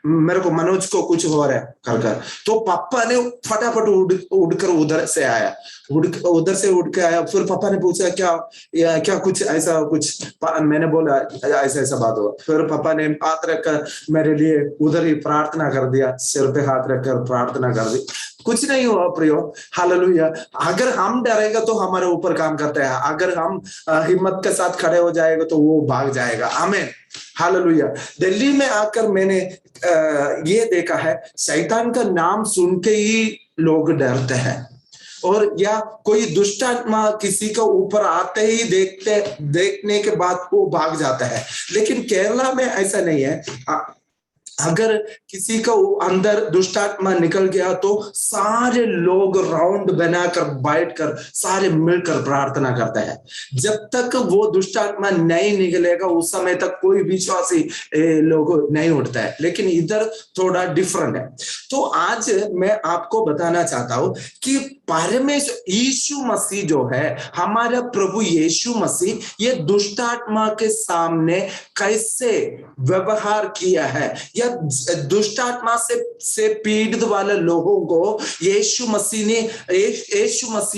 मेरे को मनोज को कुछ हो रहा है कर। तो पापा ने फटाफट उड़कर उधर से आया, उधर से उड़ के आया। फिर पापा ने पूछा क्या कुछ ऐसा कुछ, मैंने बोला ऐसा बात हुआ। फिर पापा ने हाथ रखकर मेरे लिए उधर ही प्रार्थना कर दिया, सिर पे हाथ रखकर प्रार्थना कर दी। कुछ नहीं हुआ प्रियो, हालेलुया। अगर हम डरेगा तो हमारे ऊपर काम करता है, अगर हम हिम्मत के साथ खड़े हो जाएगा तो वो भाग जाएगा। आमीन, हालेलुया। दिल्ली में आकर मैंने ये देखा है, शैतान का नाम सुन के ही लोग डरते हैं, और या कोई दुष्ट आत्मा किसी के ऊपर आते ही देखने के बाद वो भाग जाता है। लेकिन केरला में ऐसा नहीं है। अगर किसी का अंदर दुष्ट आत्मा निकल गया तो सारे लोग राउंड बनाकर बैठकर सारे मिलकर प्रार्थना करते हैं। जब तक वो दुष्ट आत्मा नहीं निकलेगा उस समय तक कोई विश्वासी लोग नहीं उठता है। लेकिन इधर थोड़ा डिफरेंट है। तो आज मैं आपको बताना चाहता हूं कि परमेश्वर यीशु मसीह जो है, हमारा प्रभु यीशु मसीह, ये दुष्ट आत्मा के सामने कैसे व्यवहार किया है, या दुष्ट आत्मा से पीड़ित वाले लोगों को यीशु मसीह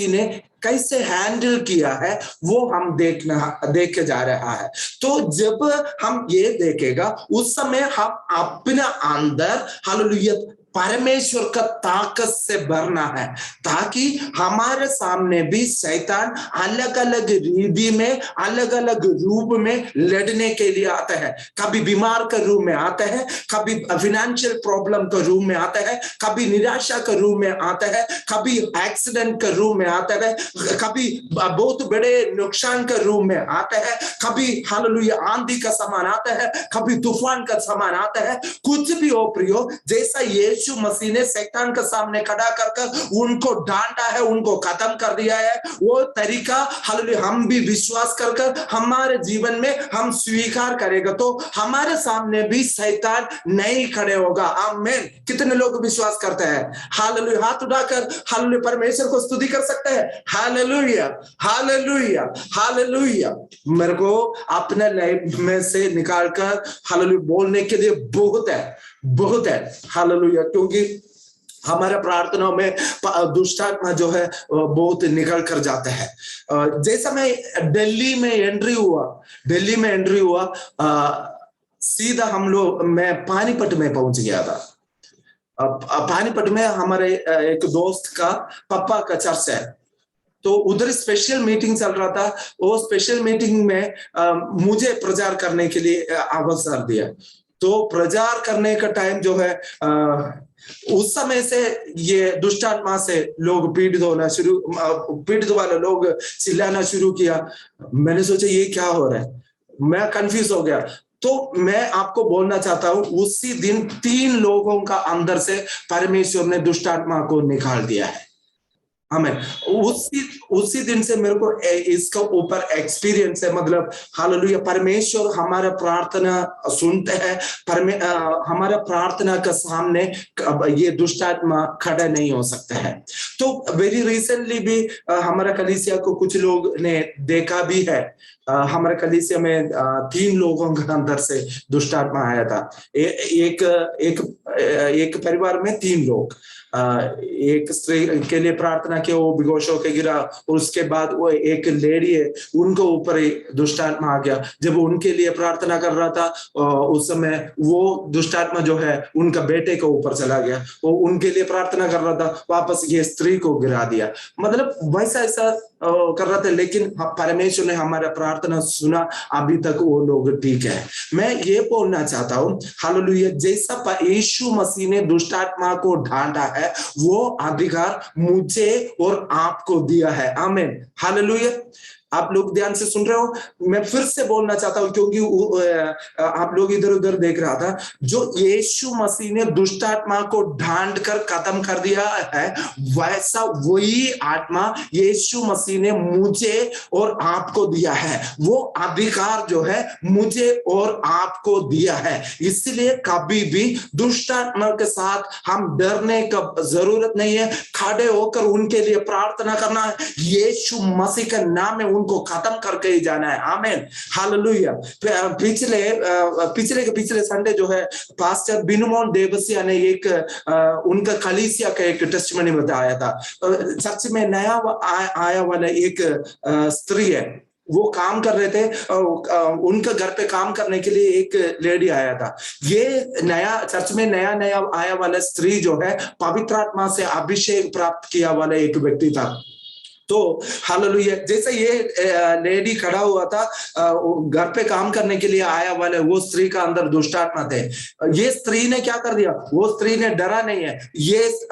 ने कैसे हैंडल किया है, वो हम देखे जा रहा है। तो जब हम ये देखेगा उस समय हम अपने अंदर हालेलुया परमेश्वर का ताकत से भरना है, ताकि हमारे सामने भी शैतान अलग अलग रीति में, अलग अलग रूप में लड़ने के लिए आता है। कभी बीमार का रूप में आता है, कभी फाइनेंशियल प्रॉब्लम का रूप में आता है, कभी निराशा का रूप में आता है, कभी एक्सीडेंट का रूप में आता है, कभी बहुत बड़े नुकसान का रूप में आता है, कभी हालेलुया आंधी का समान आता है, कभी तूफान का समान आता है। कुछ भी हो प्रियो, जैसा यीशु मसीह ने शैतान के सामने खड़ा कर उनको डांटा है, उनको खत्म कर दिया है, वो तरीका हालेलुया हम भी विश्वास कर हमारे जीवन में हम स्वीकार करेगा तो हमारे सामने भी शैतान नहीं खड़े होगा। आमीन। कितने लोग विश्वास करते हैं? हालेलुया। हाथ उठाकर हालेलुया परमेश्वर को स्तुति कर सकते हैं। Hallelujah, hallelujah, hallelujah. मेरे को अपने लाइफ में से निकालकर हालेलुया बोलने के लिए बहुत है हालेलुया, क्योंकि हमारे प्रार्थनाओं में दुष्ट आत्मा जो है बहुत निकल कर जाता है। जैसा मैं दिल्ली में एंट्री हुआ सीधा मैं पानीपत में पहुंच गया था। पानीपत में हमारे एक दोस्त का पापा का चर्च है, तो उधर स्पेशल मीटिंग चल रहा था। वो स्पेशल मीटिंग में मुझे प्रचार करने के लिए अवसर दिया। तो प्रचार करने का टाइम जो है उस समय से ये दुष्ट आत्मा से लोग पीड़ित वाले लोग चिल्लाना शुरू किया। मैंने सोचा ये क्या हो रहा है, मैं कंफ्यूज हो गया। तो मैं आपको बोलना चाहता हूं, उसी दिन 3 लोगों का अंदर से परमेश्वर ने दुष्ट आत्मा को निकाल दिया है। हमें उसी दिन से मेरे को इसका ऊपर एक्सपीरियंस है। मतलब हालेलुया, परमेश्वर हमारा प्रार्थना सुनते हैं। हमारा प्रार्थना के सामने ये दुष्ट आत्मा खड़ा नहीं हो सकता है। तो वेरी रिसेंटली भी हमारा कलीसिया को कुछ लोग ने देखा भी है। हमारे कलीसिया में 3 लोगों के अंदर से दुष्ट आत्मा आया था। एक परिवार में 3 लोग। एक स्त्री के लिए प्रार्थना किया, वो बेहोश होकर गिरा। उसके बाद वो एक लेडी है, उनको ऊपर दुष्ट आत्मा आ गया। जब उनके लिए प्रार्थना कर रहा था उस समय वो दुष्ट आत्मा जो है उनका बेटे के ऊपर चला गया। वो उनके लिए प्रार्थना कर रहा था, वापस ये स्त्री को गिरा दिया। मतलब वैसा ऐसा कर रहा था, लेकिन परमेश्वर ने हमारा प्रार्थना सुना। अभी तक वो लोग ठीक है। मैं ये बोलना चाहता हूँ हालेलुया, जैसा यीशु मसीह ने दुष्ट आत्मा को ढांढा है, वो अधिकार मुझे और आपको दिया है। आमीन, हालेलुया। आप लोग ध्यान से सुन रहे हो। मैं फिर से बोलना चाहता हूं, क्योंकि आप लोग इधर उधर देख रहा था। जो यीशु मसीह ने दुष्ट आत्मा को ढांढ कर खत्म कर दिया है, वैसा वही आत्मा यीशु मसीह ने मुझे और आपको दिया है। वो अधिकार जो है मुझे और आपको दिया है। इसलिए कभी भी दुष्ट आत्मा के साथ हम डरने का जरूरत नहीं है। खड़े होकर उनके लिए प्रार्थना करना है। यीशु मसीह के नाम में उनको खत्म करके ही जाना है। आमीन, हालेलुया। पिछले संडे जो है पास्टर बिनुमोन देवसिया ने एक उनका कलीसिया का एक टेस्टिमनी बताया था। चर्च में नया आया वाला एक स्त्री है, वो काम कर रहे थे। उनके घर पे काम करने के लिए एक लेडी आया था। ये नया चर्च में नया आया वाला स्त्री जो है पवित्र आत्मा से अभिषेक प्राप्त किया वाला एक व्यक्ति था। तो हालेलुया, जैसे ये लेडी खड़ा हुआ था, घर पे काम करने के लिए आया वाले वो स्त्री का अंदर दुष्ट आत्मा थे। ये स्त्री ने क्या कर दिया, वो स्त्री ने डरा नहीं है। ये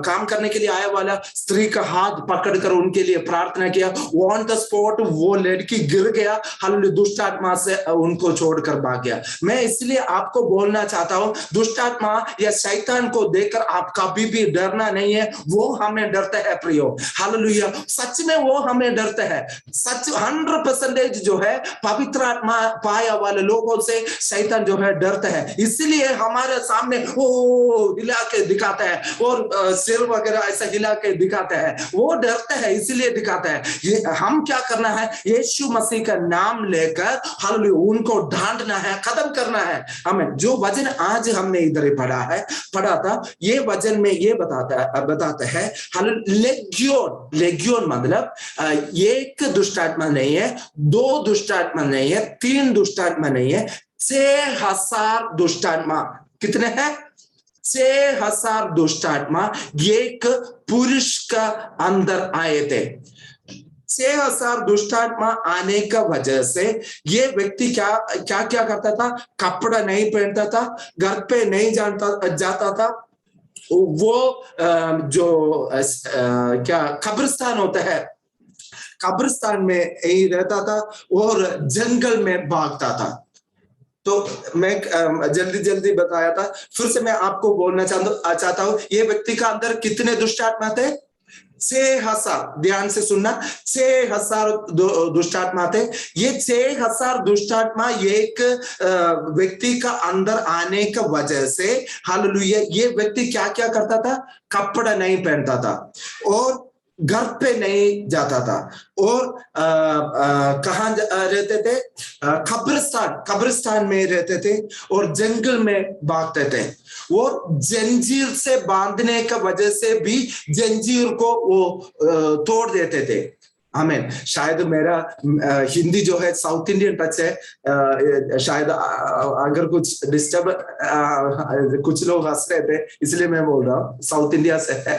काम करने के लिए आया वाला स्त्री का हाथ पकड़कर उनके लिए प्रार्थना किया। ऑन द स्पॉट वो लड़की गिर गया। हालेलुया, दुष्ट आत्मा से उनको छोड़कर भाग गया। मैं इसलिए आपको बोलना चाहता हूं, दुष्ट आत्मा या शैतान को देखकर आप कभी भी डरना नहीं है। वो हमें डरता है प्रिय। हालेलुया, सच में वो हमें डरते हैं। सच 100% जो है पवित्र आत्मा पाया वाले लोगों से शैतान जो है डरते हैं। इसलिए हमारे सामने वो हिला के दिखाता है और सिर वगैरह ऐसा हिला के दिखाता है। वो डरते हैं इसलिए दिखाता है। ये हम क्या करना है, यीशु मसीह का नाम लेकर हालेलुया उनको ढांढना है, खत्म करना है। हमें जो वचन आज हमने इधर ही पढ़ा था, ये वचन में ये बताता है हालेलुया, लेगियोन मतलब एक दुष्ट आत्मा नहीं है, 2 दुष्ट आत्मा नहीं है, 3 दुष्ट आत्मा नहीं है, 6000 दुष्ट आत्मा। कितने हैं? 6000 दुष्ट आत्मा एक पुरुष का अंदर आए थे। 6000 दुष्ट आत्मा आने का वजह से ये व्यक्ति क्या करता था, कपड़ा नहीं पहनता था, घर पे नहीं जाता था। वो जो क्या कब्रिस्तान होता है, कब्रिस्तान में ही रहता था और जंगल में भागता था। तो मैं जल्दी बताया था, फिर से मैं आपको बोलना चाहता हूं, ये व्यक्ति का अंदर कितने दुष्ट आत्मा थे? 6000। ध्यान से सुनना, 6000 दुष्ट आत्मा थे। ये 6000 दुष्ट आत्मा एक व्यक्ति का अंदर आने का वजह से हालेलुया ये व्यक्ति क्या करता था, कपड़ा नहीं पहनता था और घर पे नहीं जाता था और कहाँ रहते थे? कब्रिस्तान में रहते थे और जंगल में भागते थे। और जंजीर से बांधने का वजह से भी जंजीर को वो तोड़ देते थे। हमें शायद मेरा हिंदी जो है साउथ इंडियन टच है, शायद अगर कुछ डिस्टर्ब कुछ लोग हंस रहे थे इसलिए मैं बोल रहा हूँ, साउथ इंडिया से है,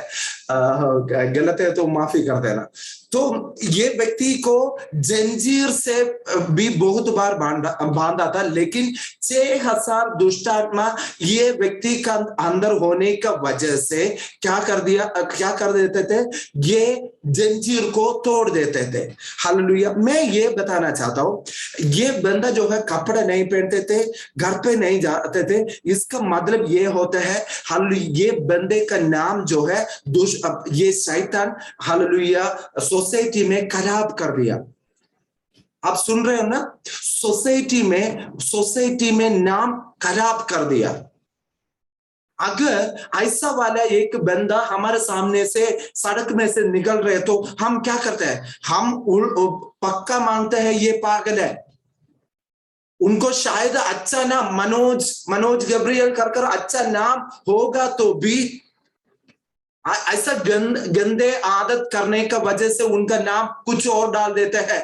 गलत है तो माफी कर देना। तो ये व्यक्ति को जंजीर से भी बहुत बार बांधा था, लेकिन 6000 दुष्ट आत्मा ये व्यक्ति का अंदर होने का वजह से क्या कर देते थे, ये जंजीर को तोड़ देते थे। हालेलुया। मैं ये बताना चाहता हूँ, ये बंदा जो है कपड़े नहीं पहनते थे, घर पे नहीं जाते थे, इसका मतलब ये होता है हालेलुया, ये बंदे का नाम जो है ये शैतान हालेलुया सोसाइटी में खराब कर दिया। आप सुन रहे हो ना, सोसाइटी में नाम खराब कर दिया। अगर ऐसा वाला एक बंदा हमारे सामने से सड़क में से निकल रहे तो हम क्या करते हैं, हम पक्का मानते हैं ये पागल है। उनको शायद अच्छा नाम मनोज गब्रियल कर अच्छा नाम होगा तो भी ऐसा गंदे आदत करने का वजह से उनका नाम कुछ और डाल देते हैं।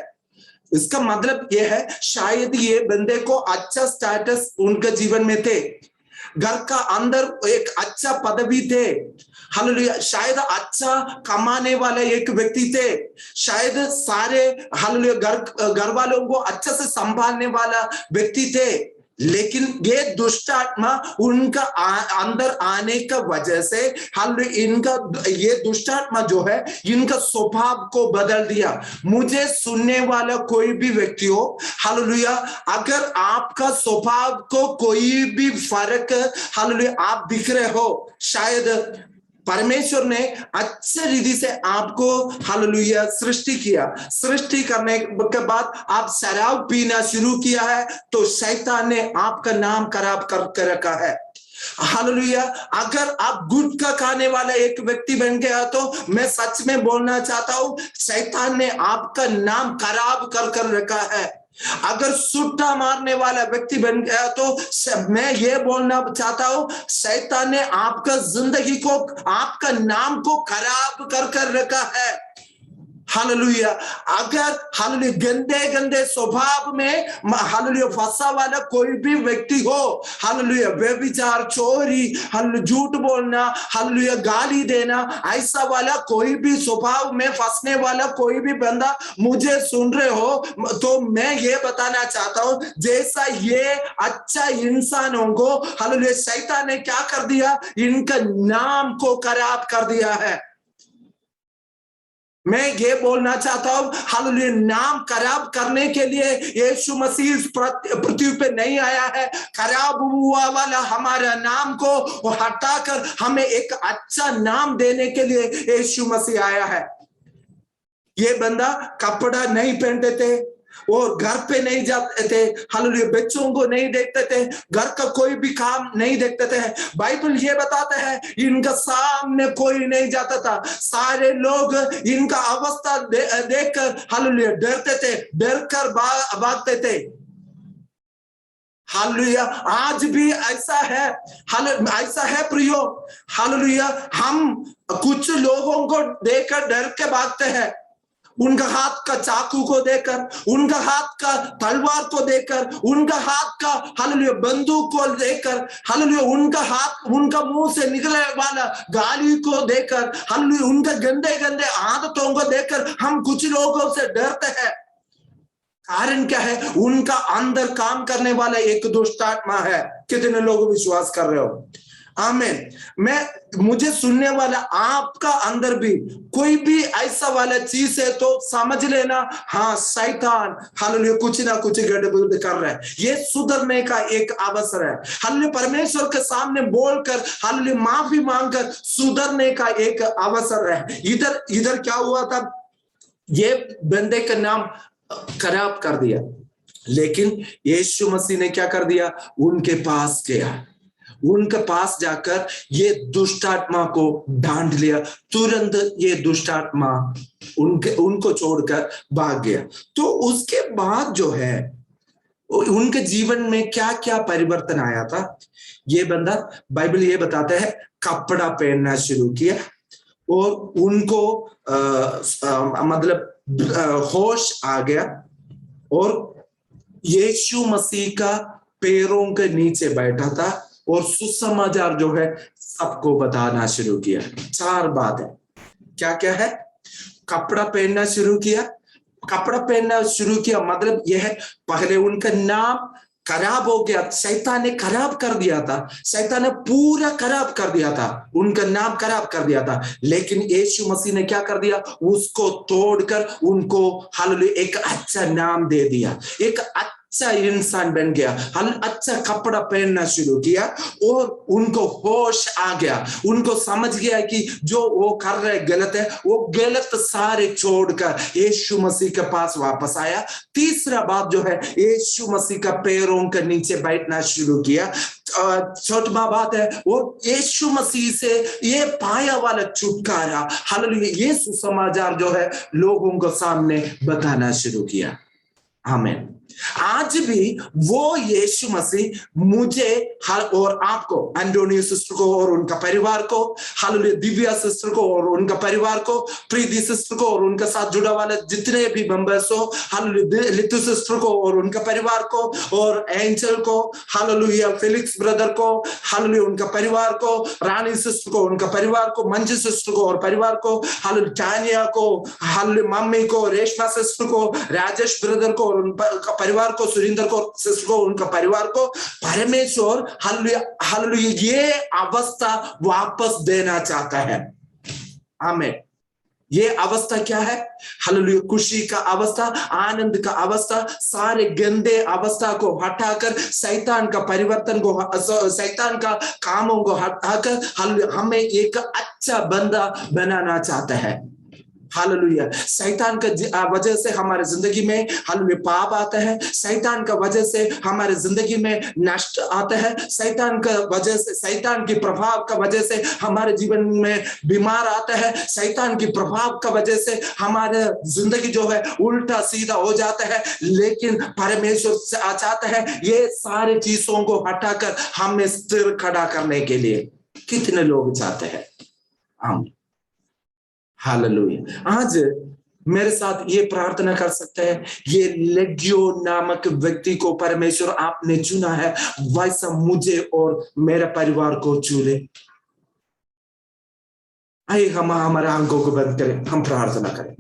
इसका मतलब यह है शायद ये बंदे को अच्छा स्टेटस उनके जीवन में थे, घर का अंदर एक अच्छा पदवी थे, हालेलुया, शायद अच्छा कमाने वाले एक व्यक्ति थे, शायद सारे हालेलुया घर वालों को अच्छा से संभालने वाला व्यक्ति थे, लेकिन ये दुष्ट आत्मा उनका अंदर आने का वजह से इनका ये दुष्ट आत्मा जो है इनका स्वभाव को बदल दिया। मुझे सुनने वाला कोई भी व्यक्ति हो, हालेलुया, अगर आपका स्वभाव को कोई भी फर्क हालेलुया आप दिख रहे हो, शायद परमेश्वर ने अच्छे रीति से आपको हालेलुया सृष्टि किया, सृष्टि करने के बाद आप शराब पीना शुरू किया है तो शैतान ने आपका नाम खराब कर रखा है। हालेलुया, अगर आप गुटखा खाने वाला एक व्यक्ति बन गया तो मैं सच में बोलना चाहता हूं शैतान ने आपका नाम खराब कर रखा है। अगर सुट्टा मारने वाला व्यक्ति बन गया तो मैं ये बोलना चाहता हूं शैतान ने आपका जिंदगी को आपका नाम को खराब कर रखा है। हालेलुया, अगर हालेलुया गंदे स्वभाव में हालेलुया फंसा वाला कोई भी व्यक्ति हो, हालेलुया व्यभिचार, चोरी, हालेलुया झूठ बोलना, हालेलुया गाली देना, ऐसा वाला कोई भी स्वभाव में फंसने वाला कोई भी बंदा मुझे सुन रहे हो तो मैं ये बताना चाहता हूं जैसा ये अच्छा इंसानों को हालेलुया शैतान ने क्या कर दिया, इनका नाम को खराब कर दिया है। मैं ये बोलना चाहता हूं हालेलुया नाम खराब करने के लिए यीशु मसीह इस पृथ्वी पे नहीं आया है। खराब हुआ वाला हमारा नाम को हटाकर हमें एक अच्छा नाम देने के लिए यीशु मसीह आया है। ये बंदा कपड़ा नहीं पहनते थे और घर पे नहीं जाते थे, हालेलुया बच्चों को नहीं देखते थे, घर का कोई भी काम नहीं देखते थे। बाइबल ये बताता है इनका सामने कोई नहीं जाता था, सारे लोग इनका अवस्था देखकर हालेलुया डरते थे, डर कर भागते थे। हालेलुया आज भी ऐसा है, ऐसा है प्रियो, हालेलुया हम कुछ लोगों को देखकर डर के भागते हैं, उनका हाथ का चाकू को देखकर, उनका हाथ का तलवार को देखकर, उनका हाथ का हालेलुया बंदूक को देखकर, हालेलुया उनका हाथ उनका मुंह से निकलने वाला गाली को देखकर, हालेलुया उनका गंदे आदतों को देखकर हम कुछ लोगों से डरते हैं। कारण क्या है, उनका अंदर काम करने वाला एक दुष्ट आत्मा है। कितने लोग विश्वास कर रहे हो? आमीन। मुझे सुनने वाला आपका अंदर भी कोई भी ऐसा वाला चीज है तो समझ लेना, हाँ शैतान हालेलुया कुछ ना कुछ गड़बड़ कर रहा है, ये सुधरने का एक अवसर है। हालेलुया परमेश्वर के सामने बोलकर हालेलुया माफी मांगकर सुधरने का एक अवसर है। इधर क्या हुआ था, ये बंदे का नाम खराब कर दिया, लेकिन यीशु मसीह ने क्या कर दिया, उनके पास गया, उनके पास जाकर ये दुष्ट आत्मा को डांट लिया, तुरंत ये दुष्ट आत्मा उनको छोड़कर भाग गया। तो उसके बाद जो है उनके जीवन में क्या क्या परिवर्तन आया था, ये बंदा बाइबल ये बताता है कपड़ा पहनना शुरू किया और उनको मतलब होश आ गया और यीशु मसीह का पैरों के नीचे बैठा था और सुसमाचार जो है सबको बताना शुरू किया। 4 बात है, क्या क्या है, कपड़ा पहनना शुरू किया। कपड़ा पहनना शुरू किया मतलब यह है, पहले उनका नाम खराब हो गया, शैतान ने खराब कर दिया था, शैतान ने पूरा खराब कर दिया था, उनका नाम खराब कर दिया था। लेकिन यीशु मसीह ने क्या कर दिया, उसको तोड़कर उनको हालेलुया एक अच्छा नाम दे दिया, एक अच्छा इंसान बन गया, अच्छा कपड़ा पहनना शुरू किया और उनको होश आ गया, उनको समझ गया कि जो वो कर रहे गलत है, वो गलत सारे छोड़कर यीशु मसीह के पास वापस आया। तीसरा बात जो है, यीशु मसीह का पैरों के नीचे बैठना शुरू किया। चौथा बात है वो यीशु मसीह से ये पाया वाला छुटकारा, हालेलुया, ये सुसमाचार जो है लोगों को सामने बताना शुरू किया। आमीन। आज भी वो यीशु मसीह मुझे हर और आपको, एंटोनियो सिस्टर को और उनका परिवार को, हालेलुया, दिव्या सिस्टर को और उनका परिवार को, प्रीति सिस्टर को और उनके साथ जुड़ा वाले जितने भी मेंबर्स हो, हालेलुया, लितु सिस्टर को और उनका परिवार को, और एंजल को, हालेलुया, फेलिक्स ब्रदर को, हालेलुया, उनका परिवार को, रानी सिस्टर को, उनका परिवार को, मंजू सिस्टर को और परिवार को, हालेलुया, टानिया को, हालेलुया, मम्मी को, रेशमा सिस्टर को, राजेश ब्रदर को और उनका परिवार को, सुरेंद्र को सिस्टर को, उनका परिवार को, परमेश्वर हालेलुया हालेलुया ये अवस्था वापस देना चाहता है। आमीन। ये अवस्था क्या है? हालेलुया, खुशी का अवस्था, आनंद का अवस्था, सारे गंदे अवस्था को हटाकर शैतान का परिवर्तन को, शैतान का कामों को हटाकर हालेलुया हमें एक अच्छा बंदा बनाना चाहता है। हालेलुया, शैतान का वजह से हमारे जिंदगी में हालेलुया पाप आता है, शैतान का वजह से हमारे जिंदगी में नष्ट आता है, शैतान का वजह से, शैतान की प्रभाव का वजह से हमारे जीवन में बीमार आता है, शैतान की प्रभाव का वजह से हमारे जिंदगी जो है उल्टा सीधा हो जाता है। लेकिन परमेश्वर चाहता है ये सारे चीजों को हटाकर हमें स्थिर खड़ा करने के लिए। कितने लोग चाहते हैं? आमीन, हालेलुया। आज मेरे साथ ये प्रार्थना कर सकते हैं, ये लेगियोन नामक व्यक्ति को परमेश्वर आपने चुना है, वैसा मुझे और मेरे परिवार को चुने। आइए हम हमारे आंखों को बंद करें, हम प्रार्थना करें।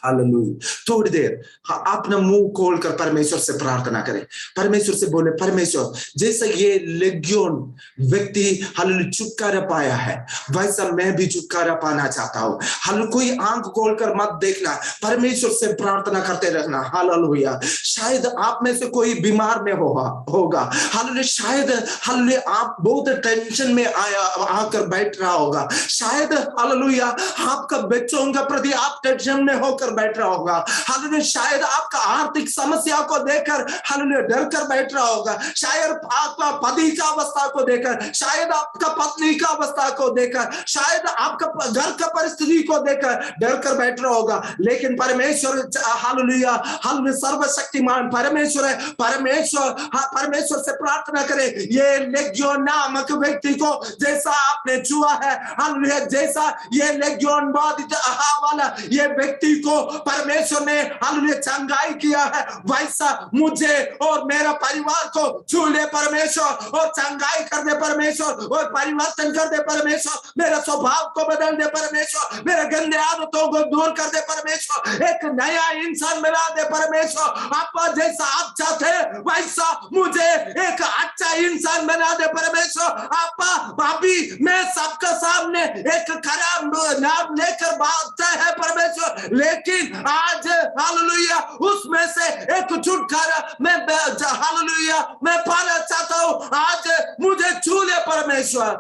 हालेलुया, थोड़ी देर अपना मुंह खोलकर परमेश्वर से प्रार्थना करें, परमेश्वर से बोले, परमेश्वर जैसे ये लेगियोन व्यक्ति हालेलुया छुटकारा पाया है, वैसा मैं भी छुटकारा पाना चाहता हूँ। हालेलुया, कोई आंख खोलकर मत देखना, परमेश्वर से प्रार्थना करते रहना। हालेलुया, शायद आप में से कोई बीमार में होगा, हालेलुया, शायद हालेलुया आप बहुत टेंशन में आकर बैठ रहा होगा, शायद हालेलुया आपका बच्चों के प्रति आप टेंशन में होकर बैठ रहा होगा, हालेलुया, शायद आपका आर्थिक समस्या को देखकर हालेलुया डर कर बैठ रहा होगा, शायद आपका पति का अवस्था को देखकर, शायद आपका पत्नी का अवस्था को देखकर, शायद आपका घर का परिस्थिति को देखकर डर कर बैठ रहा होगा। लेकिन परमेश्वर हालेलुया हालेलुया सर्वशक्तिमान परमेश्वर है, परमेश्वर से प्रार्थना करें, ये लेगियोन नामक व्यक्ति को जैसा आपने छुआ है, हालेलुया, जैसा ये लेगियोन बाधित वाला ये व्यक्ति को परमेश्वर ने हालेलुया चंगाई किया है, वैसा मुझे और मेरा परिवार को छू ले परमेश्वर, और चंगाई कर दे परमेश्वर, और परिवर्तन कर दे परमेश्वर, मेरे स्वभाव को बदल दे परमेश्वर, मेरे गंदे आदतों को दूर कर दे परमेश्वर, एक नया इंसान बना दे परमेश्वर। आपा जैसा आप चाहते वैसा मुझे एक अच्छा इंसान बना दे परमेश्वर। आपा अभी मैं सबका सामने एक खराब नाम लेकर बात है परमेश्वर, लेकिन आज हालेलुया उसमें से एक छुटकारा मैं हालेलुया मैं पाना चाहता हूं। आज मुझे छू ले परमेश्वर,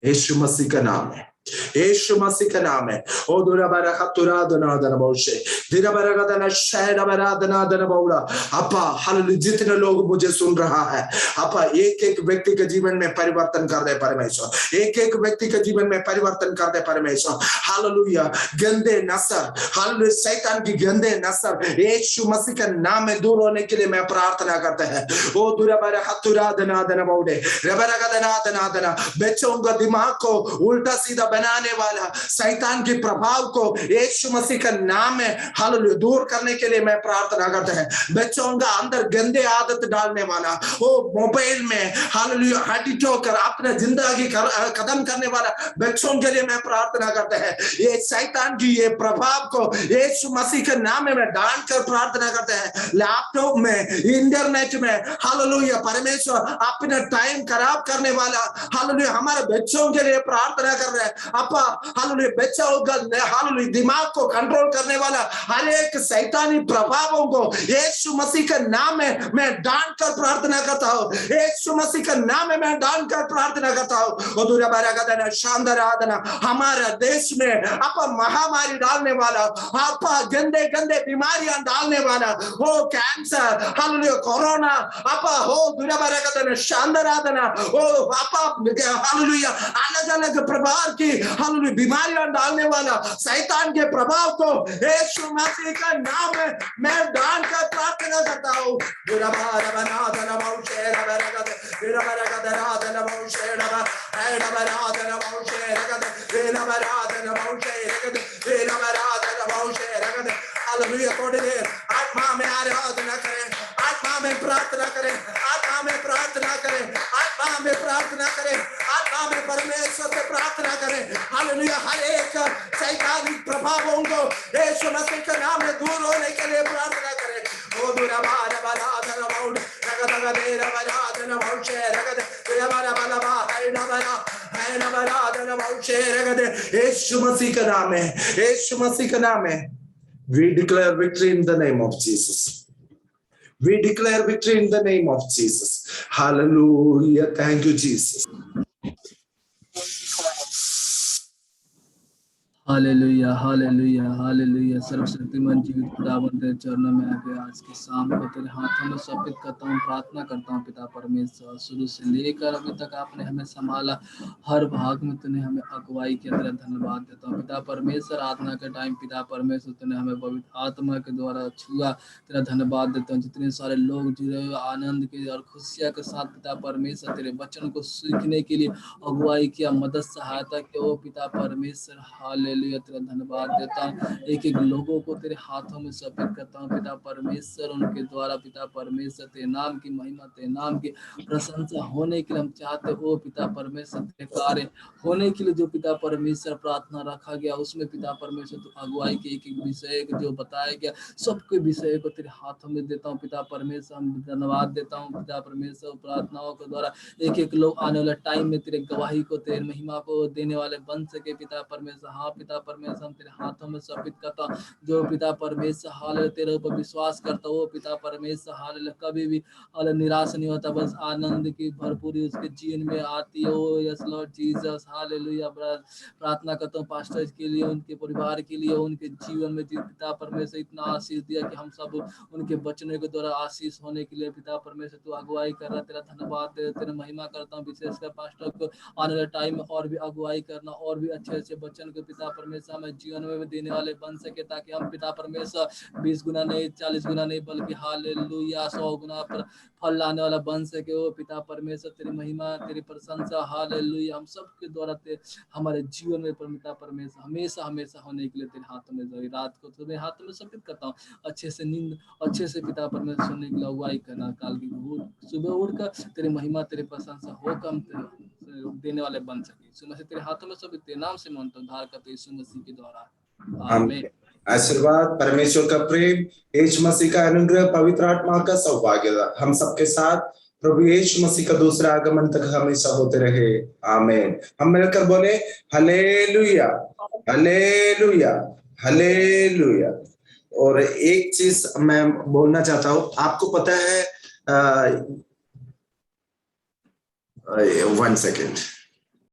यीशु मसीह का नाम है, यीशु मसीह का नाम है। ओ दुरा बारा खतुरा दना दना बोशे दिरा बारा का दना शायद बारा दना दना बोला। अपा हालेलुया, जितने लोग मुझे सुन रहा है, अपा एक एक व्यक्ति के जीवन में परिवर्तन कर दे परमेश्वर, एक एक व्यक्ति के जीवन में परिवर्तन कर दे परमेश्वर। हालेलुया, गंदे नसर, हालेलुया शैतान की गंदे नसर यीशु मसीह के नाम में दूर होने के लिए मैं प्रार्थना करता है। ओ दुरा बारा खतुरा दना दना बोले रबरा का दना दना दना, बच्चों का दिमाग को उल्टा सीधा बनाने वाला शैतान के प्रभाव को यीशु मसीह का नाम में हालेलुया दूर करने के लिए मैं प्रार्थना करता है। बच्चों का अंदर गंदे आदत डालने वाला, वो मोबाइल में हालेलुया एडिक्ट होकर अपने जिंदगी खत्म करने वाला बच्चों के लिए मैं प्रार्थना करता है। ये शैतान की ये प्रभाव को यीशु मसीह के नाम में डाल कर प्रार्थना करते हैं। लैपटॉप में, इंटरनेट में हालेलुया परमेश्वर अपना टाइम खराब करने वाला हालेलुया हमारे बच्चों के लिए प्रार्थना कर रहे हैं। अपा हालेलुया बच्चों का हालेलुया दिमाग को कंट्रोल करने वाला हर एक शैतानी प्रभावों को यीशु मसीह के नाम में मैं डांट कर प्रार्थना करता हूँ। यीशु मसीह के नाम में मैं डांट कर प्रार्थना करता हूँ। शानदार आदना हमारा देश में अपा महामारी डालने वाला, अपा गंदे गंदे बीमारियां डालने वाला, हो कैंसर हालेलुया कोरोना अपा हो दुराबारा शानदार आदना हो अपा हालेलुया अलग अलग प्रकार की हालेलुया बीमारियां डालने वाला शैतान के प्रभाव को यीशु मसीह का नाम में मैं डाल कर प्रार्थना करता हूँ। आत्मा में आराधना करें, आत्मा में प्रार्थना करें, आत्मा में प्रार्थना करें, आत्मा में प्रार्थना करें, आत्मा में परमेश्वर से प्रार्थना करें। हालेलुया हर एक शैतानी प्रभावों को यीशु मसीह के नाम में दूर होने के लिए प्रार्थना करें। ओ दुराबारा बलादना बाउल रगदगा देरा बलादना बाउल रगद दुराबारा बलाबा हैना बलादना बाउल रगद यीशु मसीह का नाम है, यीशु मसीह का नाम है। We declare victory in the name of Jesus. We declare victory in the name of Jesus. Hallelujah. Thank you, Jesus. Hallelujah hallelujah hallelujah. सर्वशक्तिमान जीवित खुदावंत तेरे चरणों में आके आज के शाम को तेरे हाथों में समर्पित करता हूँ, प्रार्थना करता हूँ पिता परमेश्वर। शुरू से लेकर अभी तक आपने हमें संभाला, हर भाग में तूने हमें अगुवाई किया, तेरा धन्यवाद देता हूँ पिता परमेश्वर। आराधना के टाइम पिता परमेश्वर तूने हमें पवित्र आत्मा के द्वारा छुआ, तेरा धन्यवाद देता हूँ। जितने सारे लोग जुड़े हुए आनंद के और खुशियाँ के साथ पिता परमेश्वर तेरे वचन को सीखने के लिए अगुवाई किया, मदद सहायता किया, वो पिता परमेश्वर हालेलुया तेरा धन्यवाद देता हूँ। एक एक लोगों को तेरे हाथों में समर्पित करता हूँ पिता परमेश्वर। उनके द्वारा पिता परमेश्वर तेरे नाम की महिमा, तेरे नाम की प्रशंसा होने के लिए हम चाहते हो पिता परमेश्वर। तेरे कार्य होने के लिए जो पिता परमेश्वर प्रार्थना रखा गया उसमें पिता परमेश्वर तो अगुवाई के एक एक विषय जो बताया गया सबके विषय को तेरे हाथों में देता हूँ पिता परमेश्वर। हम धन्यवाद देता हूँ पिता परमेश्वर। प्रार्थनाओं के द्वारा एक एक लोग आने वाले टाइम में तेरे गवाही को, तेरे महिमा को देने वाले बन सके पिता परमेश्वर। हाँ पिता परमेश्वर हम तेरे हाथों में समर्पित करता हूँ। जो पिता परमेश्वर हाल तेरे ऊपर विश्वास करता हो पिता परमेश्वर हाल कभी भी हाल निराश नहीं होता, बस आनंद की भरपूरी उसके जीवन में आती हो। Yes Lord Jesus hallelujah. प्रार्थना करता हूँ पास्टर के लिए, उनके परिवार के लिए, उनके जीवन में पिता परमेश्वर इतना आशीष दिया कि हम सब उनके वचनों के द्वारा आशीष होने के लिए पिता परमेश्वर तू अगुवाई कर रहा, तेरा धन्यवाद तेरा महिमा करता हूँ। विशेषकर पास्टर को आने वाले टाइम में और भी अगुवाई करना, और भी अच्छे अच्छे वचन को पिता परमेश्वर हमें जीवन में देने वाले बन सके, ताकि हम पिता परमेश्वर 20 गुना नहीं 40 गुना नहीं बल्कि हालेलुया 100 गुना पर फल लाने वाला बन सके। वो पिता परमेश्वर तेरी महिमा तेरी प्रशंसा हालेलुया हम सब के द्वारा हमारे जीवन में पिता परमेश्वर हमेशा हमेशा होने के लिए तेरे हाथों में जरूरी रात को तुम्हें हाथों में समर्पित करता हूँ। अच्छे से नींद अच्छे से पिता परमेश्वर सोने के लिए अगुवाई करना, काल की सुबह उठकर तेरी महिमा तेरी प्रशंसा होकर हम देने वाले बन सके। यीशु मसीह तेरे हाथों में सब तेरे नाम से मानता हूँ, उद्धार करते यीशु मसीह के द्वारा आमीन। आशीर्वाद, परमेश्वर का प्रेम, यीशु मसीह का अनुग्रह, पवित्र आत्मा का सौभाग्य हम सबके साथ प्रभु यीशु मसीह का दूसरा आगमन तक हमेशा होते रहे आमीन। हम मिलकर बोले हालेलुया हालेलुया हालेलुया। और एक चीज मैं बोलना चाहता हूँ, आपको पता है 1 सेकेंड